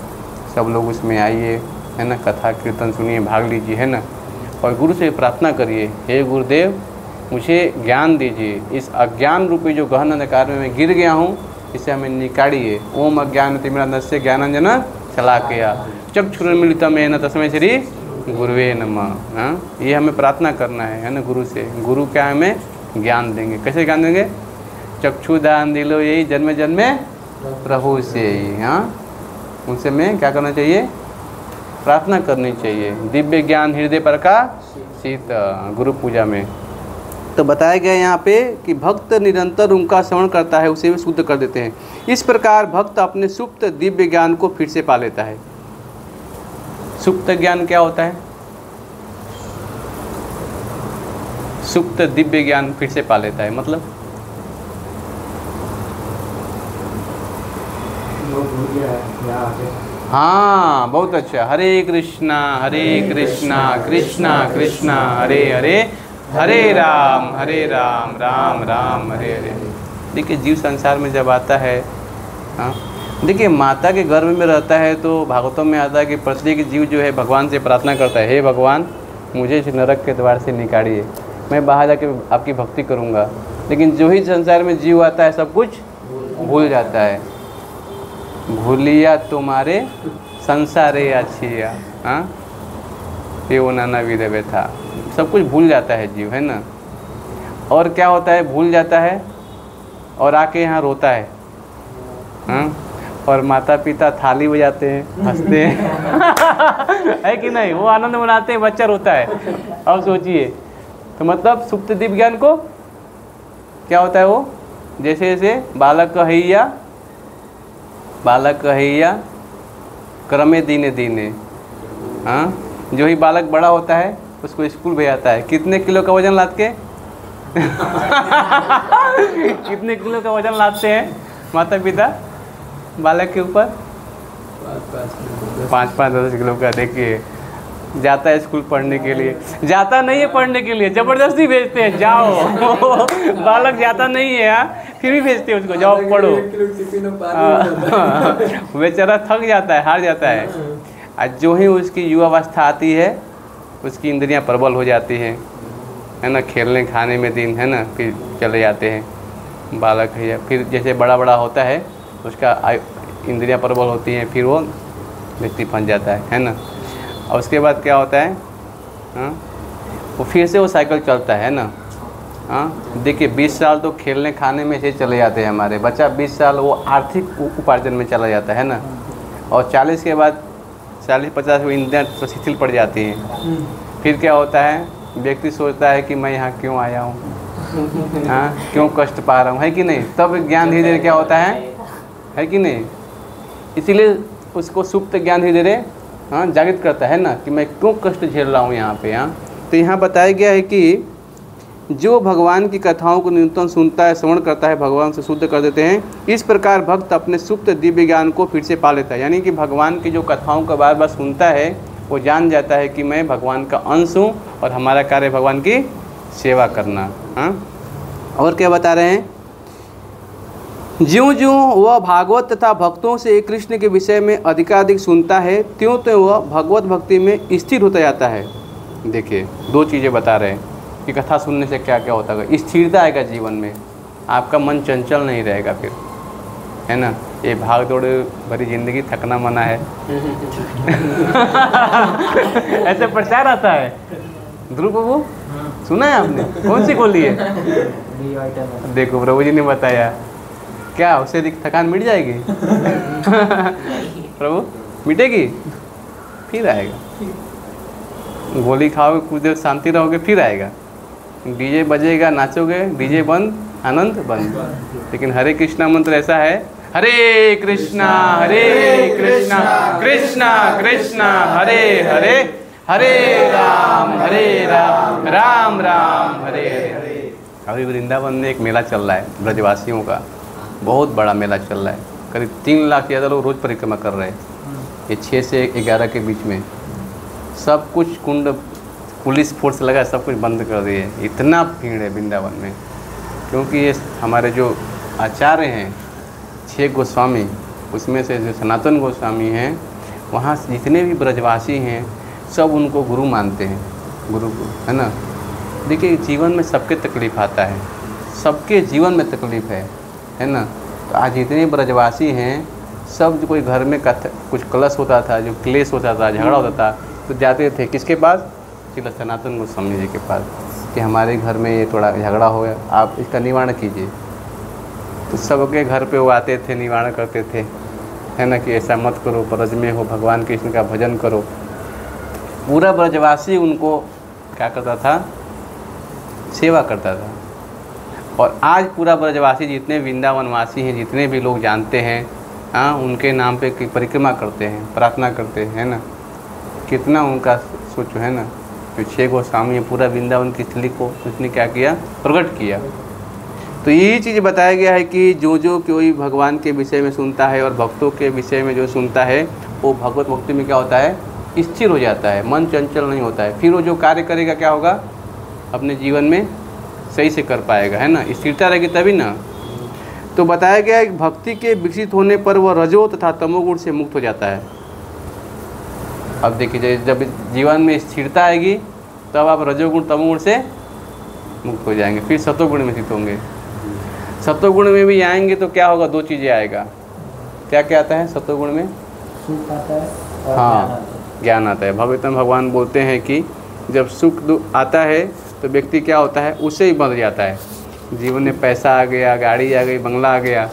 सब लोग उसमें आइए, है ना, कथा कीर्तन सुनिए, भाग लीजिए, है ना। और गुरु से प्रार्थना करिए, हे गुरुदेव मुझे ज्ञान दीजिए, इस अज्ञान रूपी जो गहन अंधकार में मैं गिर गया हूँ इसे हमें निकालिए। ओम अज्ञान तिमिरान्धस्य ज्ञानांजन शलाकया चक्षुरुन्मीलितमेन तस्मै श्री गुरुवे नमः। हाँ, ये हमें प्रार्थना करना है ना गुरु से। गुरु क्या हमें ज्ञान देंगे, कैसे ज्ञान देंगे? चक्षुदान दिलो यही जन्मे जन्मे प्रभु से ही। हाँ, उनसे मैं क्या करना चाहिए? प्रार्थना करनी चाहिए। दिव्य ज्ञान हृदय पर का शीत गुरु पूजा में। तो बताया गया यहाँ पे कि भक्त निरंतर उनका श्रवण करता है, उसे भी शुद्ध कर देते हैं। इस प्रकार भक्त अपने सुप्त दिव्य ज्ञान को फिर से पा लेता है। सुप्त ज्ञान क्या होता है? सुप्त दिव्य ज्ञान फिर से पा लेता है, मतलब हाँ, बहुत अच्छा। हरे कृष्णा कृष्णा कृष्णा हरे हरे, हरे राम राम राम हरे हरे। देखिए जीव संसार में जब आता है, हाँ, देखिए माता के गर्भ में रहता है तो भागवतों में आता है कि प्रत्येक जीव जो है भगवान से प्रार्थना करता है, हे भगवान मुझे इस नरक के द्वार से निकालिए, मैं बाहर जाके आपकी भक्ति करूँगा। लेकिन जो ही संसार में जीव आता है सब कुछ भूल जाता है। भूलिया तुम्हारे संसारे आछिया, हाँ, ये वो नाना विधवे था, सब कुछ भूल जाता है जीव, है ना। और क्या होता है? भूल जाता है और आके यहाँ रोता है, हाँ, और माता पिता थाली बजाते हैं, हंसते हैं है कि नहीं? वो आनंद मनाते हैं, बच्चा रोता है। अब सोचिए, तो मतलब सुप्त दिव्य ज्ञान को क्या होता है? वो जैसे जैसे बालक कहिया क्रमे दीने दीने, हाँ, जो ही बालक बड़ा होता है उसको स्कूल भेजाता है। कितने किलो का वजन लाद के कितने किलो का वजन लादते हैं माता पिता बालक के ऊपर? 5-5 10 किलो का। देखिए जाता है स्कूल पढ़ने के लिए, जाता नहीं है पढ़ने के लिए, ज़बरदस्ती भेजते हैं, जाओ बालक जाता नहीं है, हाँ, फिर भी भेजते हैं उसको, जाओ पढ़ो। बेचारा थक जाता है, हार जाता है। आज जो ही उसकी युवावस्था आती है उसकी इंद्रियां प्रबल हो जाती हैं, है ना, खेलने खाने में दिन, है ना, फिर चले जाते हैं बालक है। फिर जैसे बड़ा बड़ा होता है उसका इंद्रियां प्रबल होती हैं, फिर वो व्यक्ति फंस जाता है ना। और उसके बाद क्या होता है? हाँ, वो फिर से वो साइकिल चलता है ना। हाँ, देखिए 20 साल तो खेलने खाने में से चले जाते हैं हमारे बच्चा, 20 साल वो आर्थिक उपार्जन में चला जाता है ना। और 40 के बाद 40-50 वो इंद्रियां तो शिथिल पड़ जाती हैं। फिर क्या होता है? व्यक्ति सोचता है कि मैं यहाँ क्यों आया हूँ, हाँ, क्यों कष्ट पा रहा हूँ, है कि नहीं? तब ज्ञान धीरे धीरे क्या होता है कि नहीं? इसीलिए उसको सुप्त ज्ञान धीरे धीरे, हाँ, जागृत करता है ना कि मैं क्यों कष्ट झेल रहा हूँ यहाँ पे। हाँ, तो यहाँ बताया गया है कि जो भगवान की कथाओं को निरंतर सुनता है, श्रवण करता है, भगवान से शुद्ध कर देते हैं। इस प्रकार भक्त अपने सुप्त दिव्य ज्ञान को फिर से पा लेता है। यानी कि भगवान की जो कथाओं को बार बार सुनता है वो जान जाता है कि मैं भगवान का अंश हूँ और हमारा कार्य भगवान की सेवा करना। हाँ, और क्या बता रहे हैं? ज्यों ज्यों वह भागवत तथा भक्तों से कृष्ण के विषय में अधिकाधिक सुनता है त्यों त्यों वह भगवत भक्ति में स्थिर होता जाता है। देखिए 2 चीज़ें बता रहे हैं कि कथा सुनने से क्या क्या होता है। स्थिरता आएगा जीवन में, आपका मन चंचल नहीं रहेगा फिर, है ना। ये भाग दौड़ भरी जिंदगी थकना मना है ऐसे प्रचार आता है। ध्रुव प्रभु सुना है आपने? कौन सी खोली है? देखो प्रभु जी ने बताया, क्या उससे थकान मिट जाएगी? प्रभु मिटेगी, फिर आएगा। गोली खाओगे, कुछ देर शांति रहोगे, फिर आएगा। डीजे बजेगा, नाचोगे, डीजे बंद, आनंद बंद। लेकिन हरे कृष्णा मंत्र ऐसा है, हरे कृष्णा कृष्णा कृष्णा हरे हरे, हरे राम हरे राम, राम राम हरे हरे। अभी वृंदावन में एक मेला चल रहा है ब्रजवासियों का, बहुत बड़ा मेला चल रहा है। करीब 3 लाख से ज़्यादा लोग रोज़ परिक्रमा कर रहे हैं। ये 6 से 11 के बीच में सब कुछ कुंड, पुलिस फोर्स लगा, सब कुछ बंद कर दिए। इतना भीड़ है वृंदावन में, क्योंकि ये हमारे जो आचार्य हैं 6 गोस्वामी, उसमें से जो सनातन गोस्वामी हैं, वहाँ जितने भी ब्रजवासी हैं सब उनको गुरु मानते हैं, गुरु को, है ना। देखिए जीवन में सबके तकलीफ़ आता है, सबके जीवन में तकलीफ़ है ना। तो आज जितने ब्रजवासी हैं सब, जो कोई घर में कुछ कलश होता था, जो क्लेश होता था, झगड़ा होता था, तो जाते थे किसके पास? श्री सनातन गोस्वामी जी के पास, कि हमारे घर में ये थोड़ा झगड़ा हो गया, आप इसका निवारण कीजिए। तो सबके घर पे वो आते थे, निवारण करते थे, है ना, कि ऐसा मत करो, ब्रज में हो, भगवान कृष्ण का भजन करो। पूरा ब्रजवासी उनको क्या करता था? सेवा करता था। और आज पूरा ब्रजवासी, जितने वृंदावनवासी हैं, जितने भी लोग जानते हैं, हाँ, उनके नाम पे परिक्रमा करते हैं, प्रार्थना करते हैं, है ना। कितना उनका सोचो, है ना। जो 6 गोस्वामी पूरा वृंदावन की स्थली को उसने क्या किया? प्रकट किया। तो यही चीज़ बताया गया है कि जो कोई भगवान के विषय में सुनता है और भक्तों के विषय में जो सुनता है, वो भगवत भक्ति में क्या होता है? स्थिर हो जाता है, मन चंचल नहीं होता है। फिर वो जो कार्य करेगा क्या होगा? अपने जीवन में सही से कर पाएगा, है ना। स्थिरता रहेगी तभी ना। तो बताया गया है कि भक्ति के विकसित होने पर वह रजो तथा तमोगुण से मुक्त हो जाता है। अब देखिए, जब जीवन में स्थिरता आएगी तब आप रजोगुण तमोगुण से मुक्त हो जाएंगे, फिर सतोगुण में स्थित होंगे। सतोगुण में भी आएंगे तो क्या होगा? 2 चीज़ें आएगा। क्या क्या आता है सतोगुण में? सुख आता है और हाँ, ज्ञान आता है। भगवतम भगवान बोलते हैं कि जब सुख आता है तो व्यक्ति क्या होता है? उससे ही बंध जाता है। जीवन में पैसा आ गया, गाड़ी आ गई, बंगला आ गया,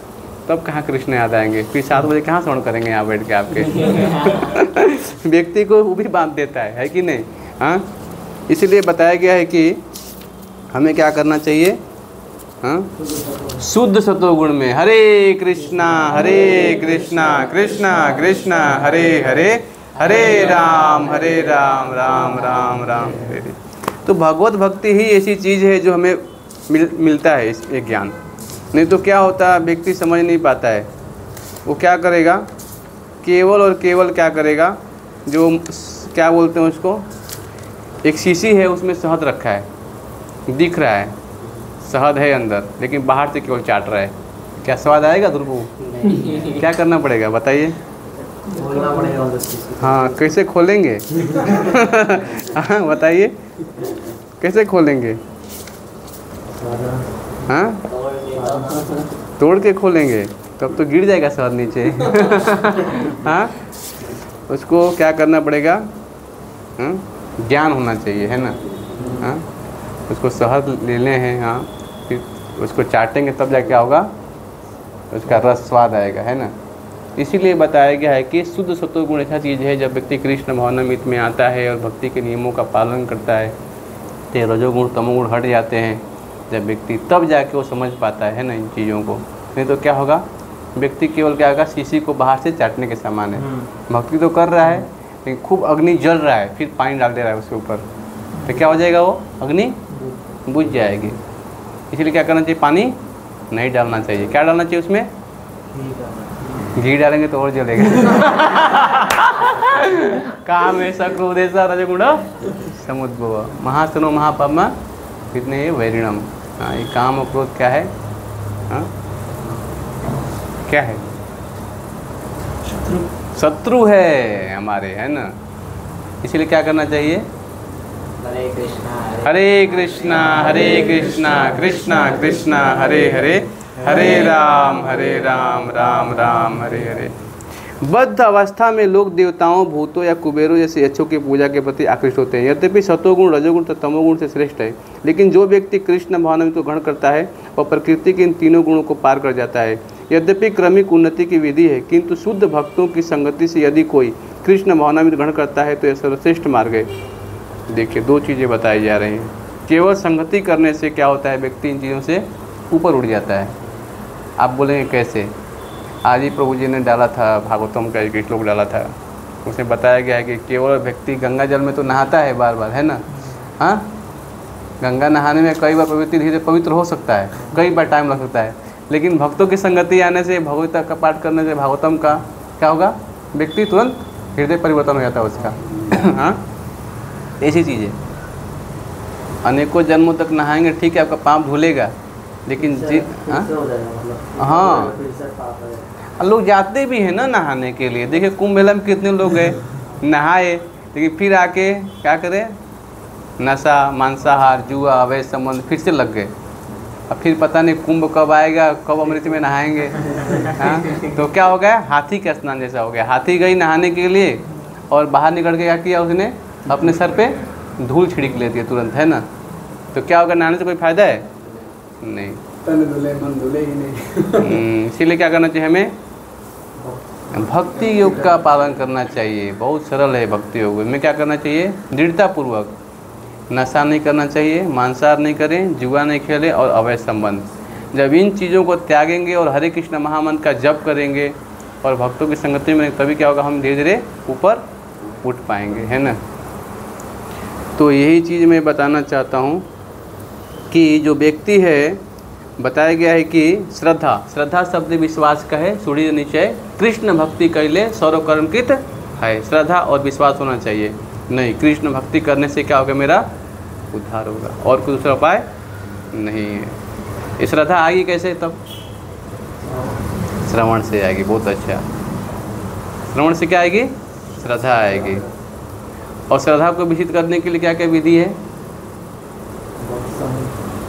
तब कहाँ कृष्ण याद आएंगे? फिर 7 बजे कहाँ श्रवण करेंगे यहाँ बैठ के आपके? व्यक्ति को वो भी बांध देता है कि नहीं? हाँ, इसलिए बताया गया है कि हमें क्या करना चाहिए? हाँ, शुद्ध सतोगुण में हरे कृष्णा कृष्णा कृष्णा हरे हरे, हरे राम राम राम राम हरे। तो भगवत भक्ति ही ऐसी चीज़ है जो हमें मिलता है ये ज्ञान। नहीं तो क्या होता है? व्यक्ति समझ नहीं पाता है। वो क्या करेगा? केवल और केवल क्या करेगा? जो क्या बोलते हैं उसको, एक शीशी है, उसमें शहद रखा है, दिख रहा है शहद है अंदर, लेकिन बाहर से केवल चाट रहा है। क्या स्वाद आएगा ध्रुव? क्या करना पड़ेगा बताइए? खोलना पड़ेगा उधर। हाँ, कैसे खोलेंगे? हाँ बताइए, कैसे खोलेंगे? हाँ, तोड़ के खोलेंगे, तब तो गिर जाएगा शहद नीचे। हाँ, उसको क्या करना पड़ेगा? हाँ, ज्ञान होना चाहिए, है ना। हाँ, उसको शहद लेने हैं, हाँ, फिर उसको चाटेंगे तब जाके क्या होगा? उसका रस स्वाद आएगा, है ना। इसीलिए बताया गया है कि शुद्ध सत्वगुण ऐसा चीज़ है, जब व्यक्ति कृष्ण भावनामृत में आता है और भक्ति के नियमों का पालन करता है तो रजोगुण तमोगुण हट जाते हैं। जब व्यक्ति तब जाके वो समझ पाता है ना इन चीज़ों को। नहीं तो क्या होगा? व्यक्ति केवल क्या होगा? शीशी को बाहर से चाटने के समान है। भक्ति तो कर रहा है लेकिन खूब अग्नि जल रहा है, फिर पानी डाल दे रहा है उसके ऊपर, तो क्या हो जाएगा? वो अग्नि बुझ जाएगी। इसलिए क्या करना चाहिए? पानी नहीं डालना चाहिए। क्या डालना चाहिए उसमें? घी डालेंगे तो और जलेगा। काम ऐसा क्रोध ऐसा रजगुण समुद्भव महासनो महापापमा कितने वैरिणम। हाँ, ये काम और क्रोध क्या है? हाँ, क्या है? शत्रु है हमारे, है ना। इसलिए क्या करना चाहिए? हरे कृष्णा कृष्णा कृष्णा हरे हरे, हरे राम राम राम हरे हरे। बद्ध अवस्था में लोग देवताओं, भूतों या कुबेरों जैसे यक्षों की पूजा के प्रति आकृष्ट होते हैं। यद्यपि सतोगुण रजोगुण तथा तमोगुण से श्रेष्ठ है, लेकिन जो व्यक्ति कृष्ण भावनामृत को ग्रहण करता है वह प्रकृति के इन तीनों गुणों को पार कर जाता है। यद्यपि क्रमिक उन्नति की विधि है, किंतु शुद्ध भक्तों की संगति से यदि कोई कृष्ण भावनामृत ग्रहण करता है तो यह सर्वश्रेष्ठ मार्ग है। देखिए, 2 चीज़ें बताई जा रही हैं। केवल संगति करने से क्या होता है? व्यक्ति इन चीज़ों से ऊपर उठ जाता है। आप बोलेंगे कैसे? आज ही प्रभु जी ने डाला था, भागवतम का एक श्लोक डाला था, उसमें बताया गया है कि केवल व्यक्ति गंगा जल में तो नहाता है बार बार, है ना, हाँ, गंगा नहाने में कई बार प्रवृत्ति धीरे पवित्र हो सकता है, कई बार टाइम लग सकता है, लेकिन भक्तों की संगति आने से, भगवत का पाठ करने से, भागवतम का क्या होगा, व्यक्ति तुरंत हृदय परिवर्तन हो जाता है उसका। हाँ, ऐसी चीज़ है। अनेकों जन्मों तक नहाएंगे, ठीक है, आपका पाप धुलेगा, लेकिन हाँ, लोग जाते भी हैं ना नहाने के लिए। देखिए कुंभ मेला में कितने लोग गए, नहाए, लेकिन फिर आके क्या करें, नशा, मांसाहार, जुआ, अवैध संबंध फिर से लग गए। अब फिर पता नहीं कुंभ कब आएगा, कब अमृत में नहाएंगे। हाँ, तो क्या हो गया, हाथी का स्नान जैसा हो गया। हाथी गई नहाने के लिए और बाहर निकल के क्या किया उसने, अपने सर पे धूल छिड़क लेती है तुरंत, है ना। तो क्या होगा, नहाने से कोई फायदा है नहीं, तन धुले मन धुले ही नहीं। इसीलिए क्या करना चाहिए, हमें भक्ति योग का पालन करना चाहिए। बहुत सरल है भक्ति योग में। क्या करना चाहिए, दृढ़तापूर्वक नशा नहीं करना चाहिए, मांसाहार नहीं करें, जुआ नहीं खेलें और अवैध संबंध। जब इन चीज़ों को त्यागेंगे और हरे कृष्ण महामंत्र का जप करेंगे और भक्तों की संगति में, तभी क्या होगा, हम धीरे धीरे ऊपर उठ पाएंगे, है ना। तो यही चीज़ मैं बताना चाहता हूँ कि जो व्यक्ति है, बताया गया है कि श्रद्धा, श्रद्धा शब्द विश्वास का है, सूढ़ी निश्चय कृष्ण भक्ति कैले सर्वकर्मकृत है। श्रद्धा और विश्वास होना चाहिए। नहीं, कृष्ण भक्ति करने से क्या होगा, मेरा उद्धार होगा, और कोई दूसरा उपाय नहीं है। ये श्रद्धा आएगी कैसे, तब श्रवण से आएगी। बहुत अच्छा, श्रवण से क्या आएगी, श्रद्धा आएगी। और श्रद्धा को विकसित करने के लिए क्या क्या विधि है,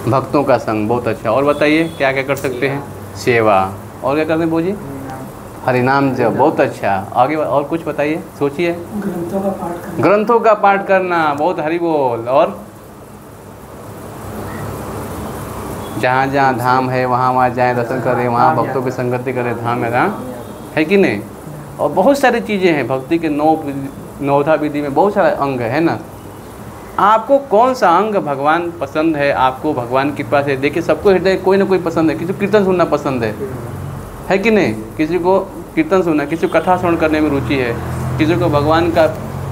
भक्तों का संग। बहुत अच्छा, और बताइए क्या क्या कर सकते हैं, सेवा, और क्या करते हैं बोझी, हरिनाम जप। बहुत अच्छा, आगे और कुछ बताइए, सोचिए। ग्रंथों का पाठ करना, बहुत हरि बोल। और जहाँ जहाँ धाम है वहाँ वहाँ जाएं, दर्शन करें, वहाँ भक्तों की संगति करें, धाम है कि नहीं। और बहुत सारी चीज़ें हैं भक्ति के, नौधा विधि में बहुत सारे अंग है ना। आपको कौन सा अंग भगवान पसंद है, आपको भगवान की कृपा से, देखिए सबको हृदय कोई ना कोई पसंद है। किसी को कीर्तन सुनना पसंद है कि नहीं, किसी को कीर्तन सुनना, किसी को कथा श्रवण करने में रुचि है, किसी को भगवान का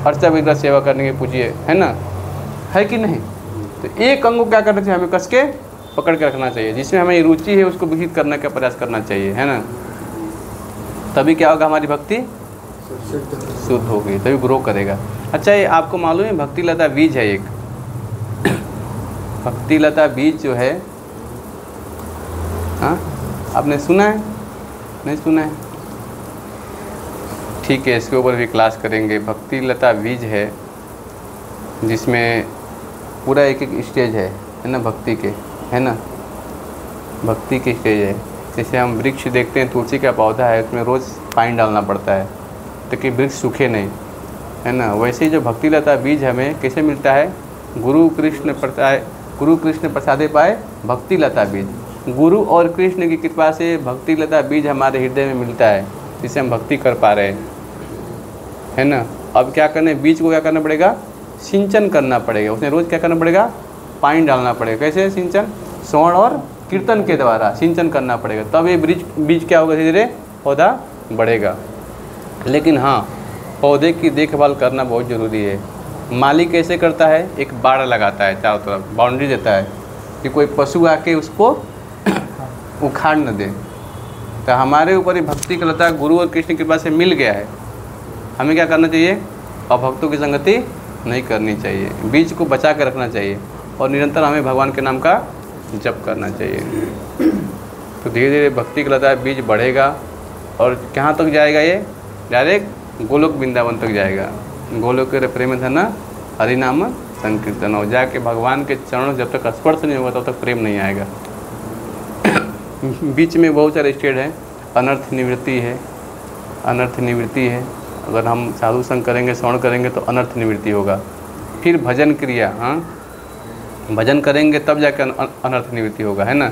अर्चा विग्रह सेवा करने की पूछिए, है ना, है कि नहीं। तो एक अंग को क्या करना चाहिए, हमें कस के पकड़ के रखना चाहिए, जिसमें हमें रुचि है उसको विकसित करने का प्रयास करना चाहिए, है ना। तभी क्या होगा, हमारी भक्ति शुद्ध होगी, तभी ग्रो करेगा। अच्छा, ये आपको मालूम है भक्ति लता बीज है एक, भक्ति लता बीज जो है, हाँ आपने सुना है, नहीं सुना है, ठीक है, इसके ऊपर भी क्लास करेंगे। भक्ति लता बीज है जिसमें पूरा एक एक स्टेज है ना भक्ति के, है ना, भक्ति के स्टेज है। जैसे हम वृक्ष देखते हैं, तुलसी का पौधा है, उसमें रोज़ पानी डालना पड़ता है ताकि वृक्ष सूखे नहीं, है ना। वैसे ही जो भक्ति लता बीज हमें कैसे मिलता है, गुरु कृष्ण प्रसादे पाए भक्ति लता बीज। गुरु और कृष्ण की कृपा से भक्ति लता बीज हमारे हृदय में मिलता है, जिससे हम भक्ति कर पा रहे हैं, है ना। अब क्या करना है, बीज को क्या करना पड़ेगा, सिंचन करना पड़ेगा। उसमें रोज़ क्या करना पड़ेगा, पानी डालना पड़ेगा। कैसे सिंचन, श्रवण और कीर्तन के द्वारा सिंचन करना पड़ेगा, तब ये बीज क्या होगा, धीरे धीरे पौधा बढ़ेगा। लेकिन हाँ, पौधे की देखभाल करना बहुत ज़रूरी है। माली कैसे करता है, एक बाड़ लगाता है, चारों तरफ बाउंड्री देता है कि कोई पशु आके उसको उखाड़ न दे। तो हमारे ऊपर ही भक्ति का लता गुरु और कृष्ण की कृपा से मिल गया है, हमें क्या करना चाहिए, और भक्तों की संगति नहीं करनी चाहिए, बीज को बचा कर रखना चाहिए और निरंतर हमें भगवान के नाम का जप करना चाहिए। तो धीरे धीरे भक्ति का लता बीज बढ़ेगा और कहाँ तक जाएगा, ये डायरेक्ट गोलोक वृंदावन तक जाएगा। गोलोक के प्रेम धन हरिनाम संकीर्तन हो, जाके भगवान के चरणों जब तक स्पर्श नहीं होगा तब तक प्रेम नहीं आएगा। बीच में बहुत सारे स्टेज हैं, अनर्थ निवृत्ति है, अनर्थ निवृत्ति है। अगर हम साधु संग करेंगे, श्रवण करेंगे तो अनर्थ निवृत्ति होगा। फिर भजन क्रिया, हाँ भजन करेंगे तब जाकर अनर्थ निवृत्ति होगा, है ना।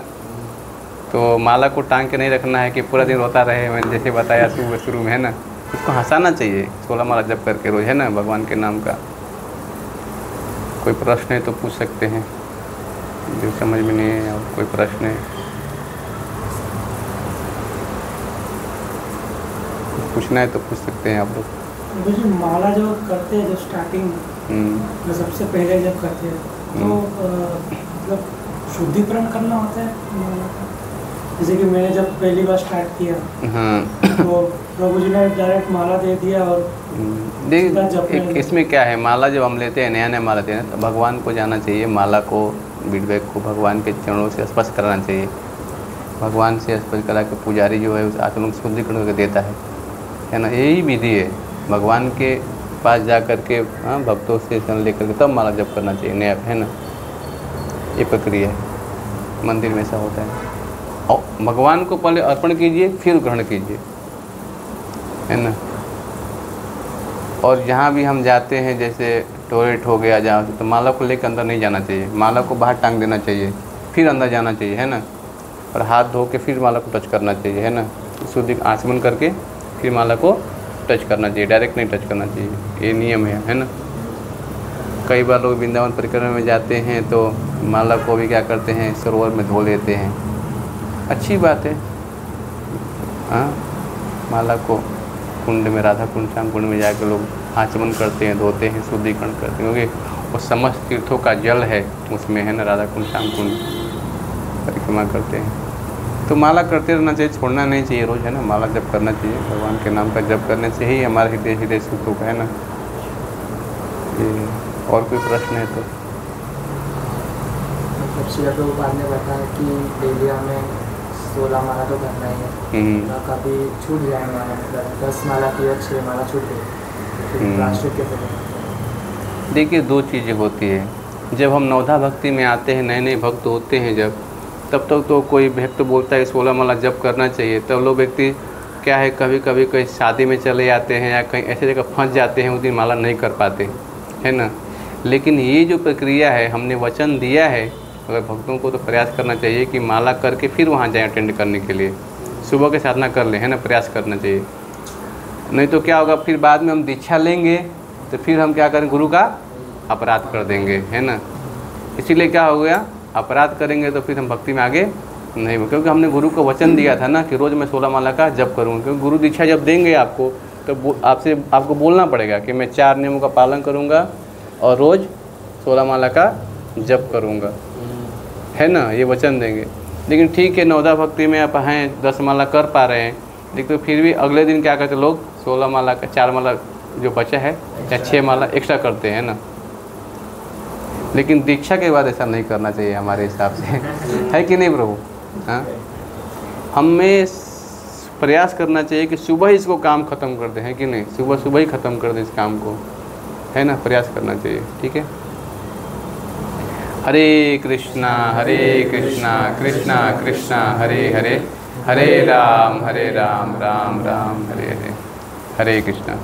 तो माला को टांग के नहीं रखना है कि पूरा दिन रोता रहे, मैंने जैसे बताया शुरू में, है ना। उसको हंसाना चाहिए 16 माला जप करके रोज, है ना, भगवान के नाम का। कोई प्रश्न है तो पूछ सकते हैं, जो समझ में नहीं है, और कोई प्रश्न है पूछना है तो पूछ सकते हैं आप लोग। माला जो करते हैं, जो स्टार्टिंग तो सबसे पहले जब करते हैं तो मतलब शुद्धिकरण करना होता है माला का। जैसे कि मैंने जब पहली बार स्टार्ट किया हाँ तो प्रभु जी ने डायरेक्ट माला दे दिया और देख इसमें क्या है, माला जब हम लेते हैं, नया नया माला लेते हैं, तो भगवान को जाना चाहिए, माला को बीडबैग को भगवान के चरणों से स्पर्श कराना चाहिए। भगवान से स्पर्श करा के पुजारी जो है उस आत्मा को शुद्धिकरण करके देता है ना। यही विधि है, भगवान के पास जा कर के भक्तों से शरण लेकर के तब माला जप करना चाहिए, नया है ना। ये प्रक्रिया है, मंदिर में ऐसा होता है। और भगवान को पहले अर्पण कीजिए फिर ग्रहण कीजिए, है ना। और जहाँ भी हम जाते हैं, जैसे टॉयलेट हो गया जहाँ, तो माला को लेकर अंदर नहीं जाना चाहिए, माला को बाहर टांग देना चाहिए, फिर अंदर जाना चाहिए, है ना। और हाथ धो के फिर माला को टच करना चाहिए, है ना। शुद्ध आचमन करके फिर माला को टच करना चाहिए, डायरेक्ट नहीं टच करना चाहिए, ये नियम है ना। कई बार लोग वृंदावन परिक्रमा में जाते हैं तो माला को भी क्या करते हैं, सरोवर में धो लेते हैं, अच्छी बात है। हाँ, माला को कुंड में, राधा कुंड श्याम कुंड में जाकर लोग आचमन करते हैं, धोते हैं, शुद्धिकरण करते हैं, क्योंकि वो समस्त तीर्थों का जल है उसमें, है ना। राधा कुंड श्याम कुंड परिक्रमा करते हैं तो माला करते रहना चाहिए, छोड़ना नहीं चाहिए रोज़, है ना। माला जप करना चाहिए, भगवान के नाम का जप करने से ही हमारा हृदय शुद्ध होगा, है ना। ये और कोई प्रश्न है तो मतलब श्री प्रभुपाद ने बताया कि डेली हमें 16 माला तो करना ही है, कभी छूट जाए माला, मतलब 10 माला की और 6 माला छूट गई, राष्ट्र के तरह। देखिए, दो चीज़ें होती है। जब हम नवधा भक्ति में आते हैं, नए नए भक्त होते हैं जब, तब तक तो कोई भक्त बोलता है 16 माला जप करना चाहिए, तब लोग व्यक्ति क्या है, कभी कभी कहीं शादी में चले जाते हैं या कहीं ऐसे जगह फंस जाते हैं, उस दिन माला नहीं कर पाते, है ना। लेकिन ये जो प्रक्रिया है, हमने वचन दिया है, अगर भक्तों को तो प्रयास करना चाहिए कि माला करके फिर वहाँ जाएँ अटेंड करने के लिए, सुबह के साधना कर लें, है ना, प्रयास करना चाहिए। नहीं तो क्या होगा, फिर बाद में हम दीक्षा लेंगे तो फिर हम क्या करें, गुरु का अपराध कर देंगे, है ना। इसीलिए क्या हो गया, अपराध करेंगे तो फिर हम भक्ति में आगे नहीं, क्योंकि हमने गुरु को वचन दिया था ना कि रोज़ मैं 16 माला का जप करूँगा। क्योंकि गुरु दीक्षा जब देंगे आपको तो आपको बोलना पड़ेगा कि मैं 4 नियमों का पालन करूँगा और रोज़ 16 माला का जप करूँगा, है ना, ये वचन देंगे। लेकिन ठीक है, नवधा भक्ति में आप हैं, 10 माला कर पा रहे हैं, लेकिन तो फिर भी अगले दिन क्या करते लोग, 16 माला का 4 माला जो बचा है या 6 माला एक्स्ट्रा करते हैं ना। लेकिन दीक्षा के बाद ऐसा नहीं करना चाहिए हमारे हिसाब से, है कि नहीं प्रभु। हाँ, हमें प्रयास करना चाहिए कि सुबह इसको काम ख़त्म कर दें, है कि नहीं, सुबह ही ख़त्म कर दें इस काम को, है ना, प्रयास करना चाहिए। ठीक है। हरे कृष्णा कृष्णा कृष्णा हरे हरे, हरे राम राम राम हरे हरे, हरे कृष्णा।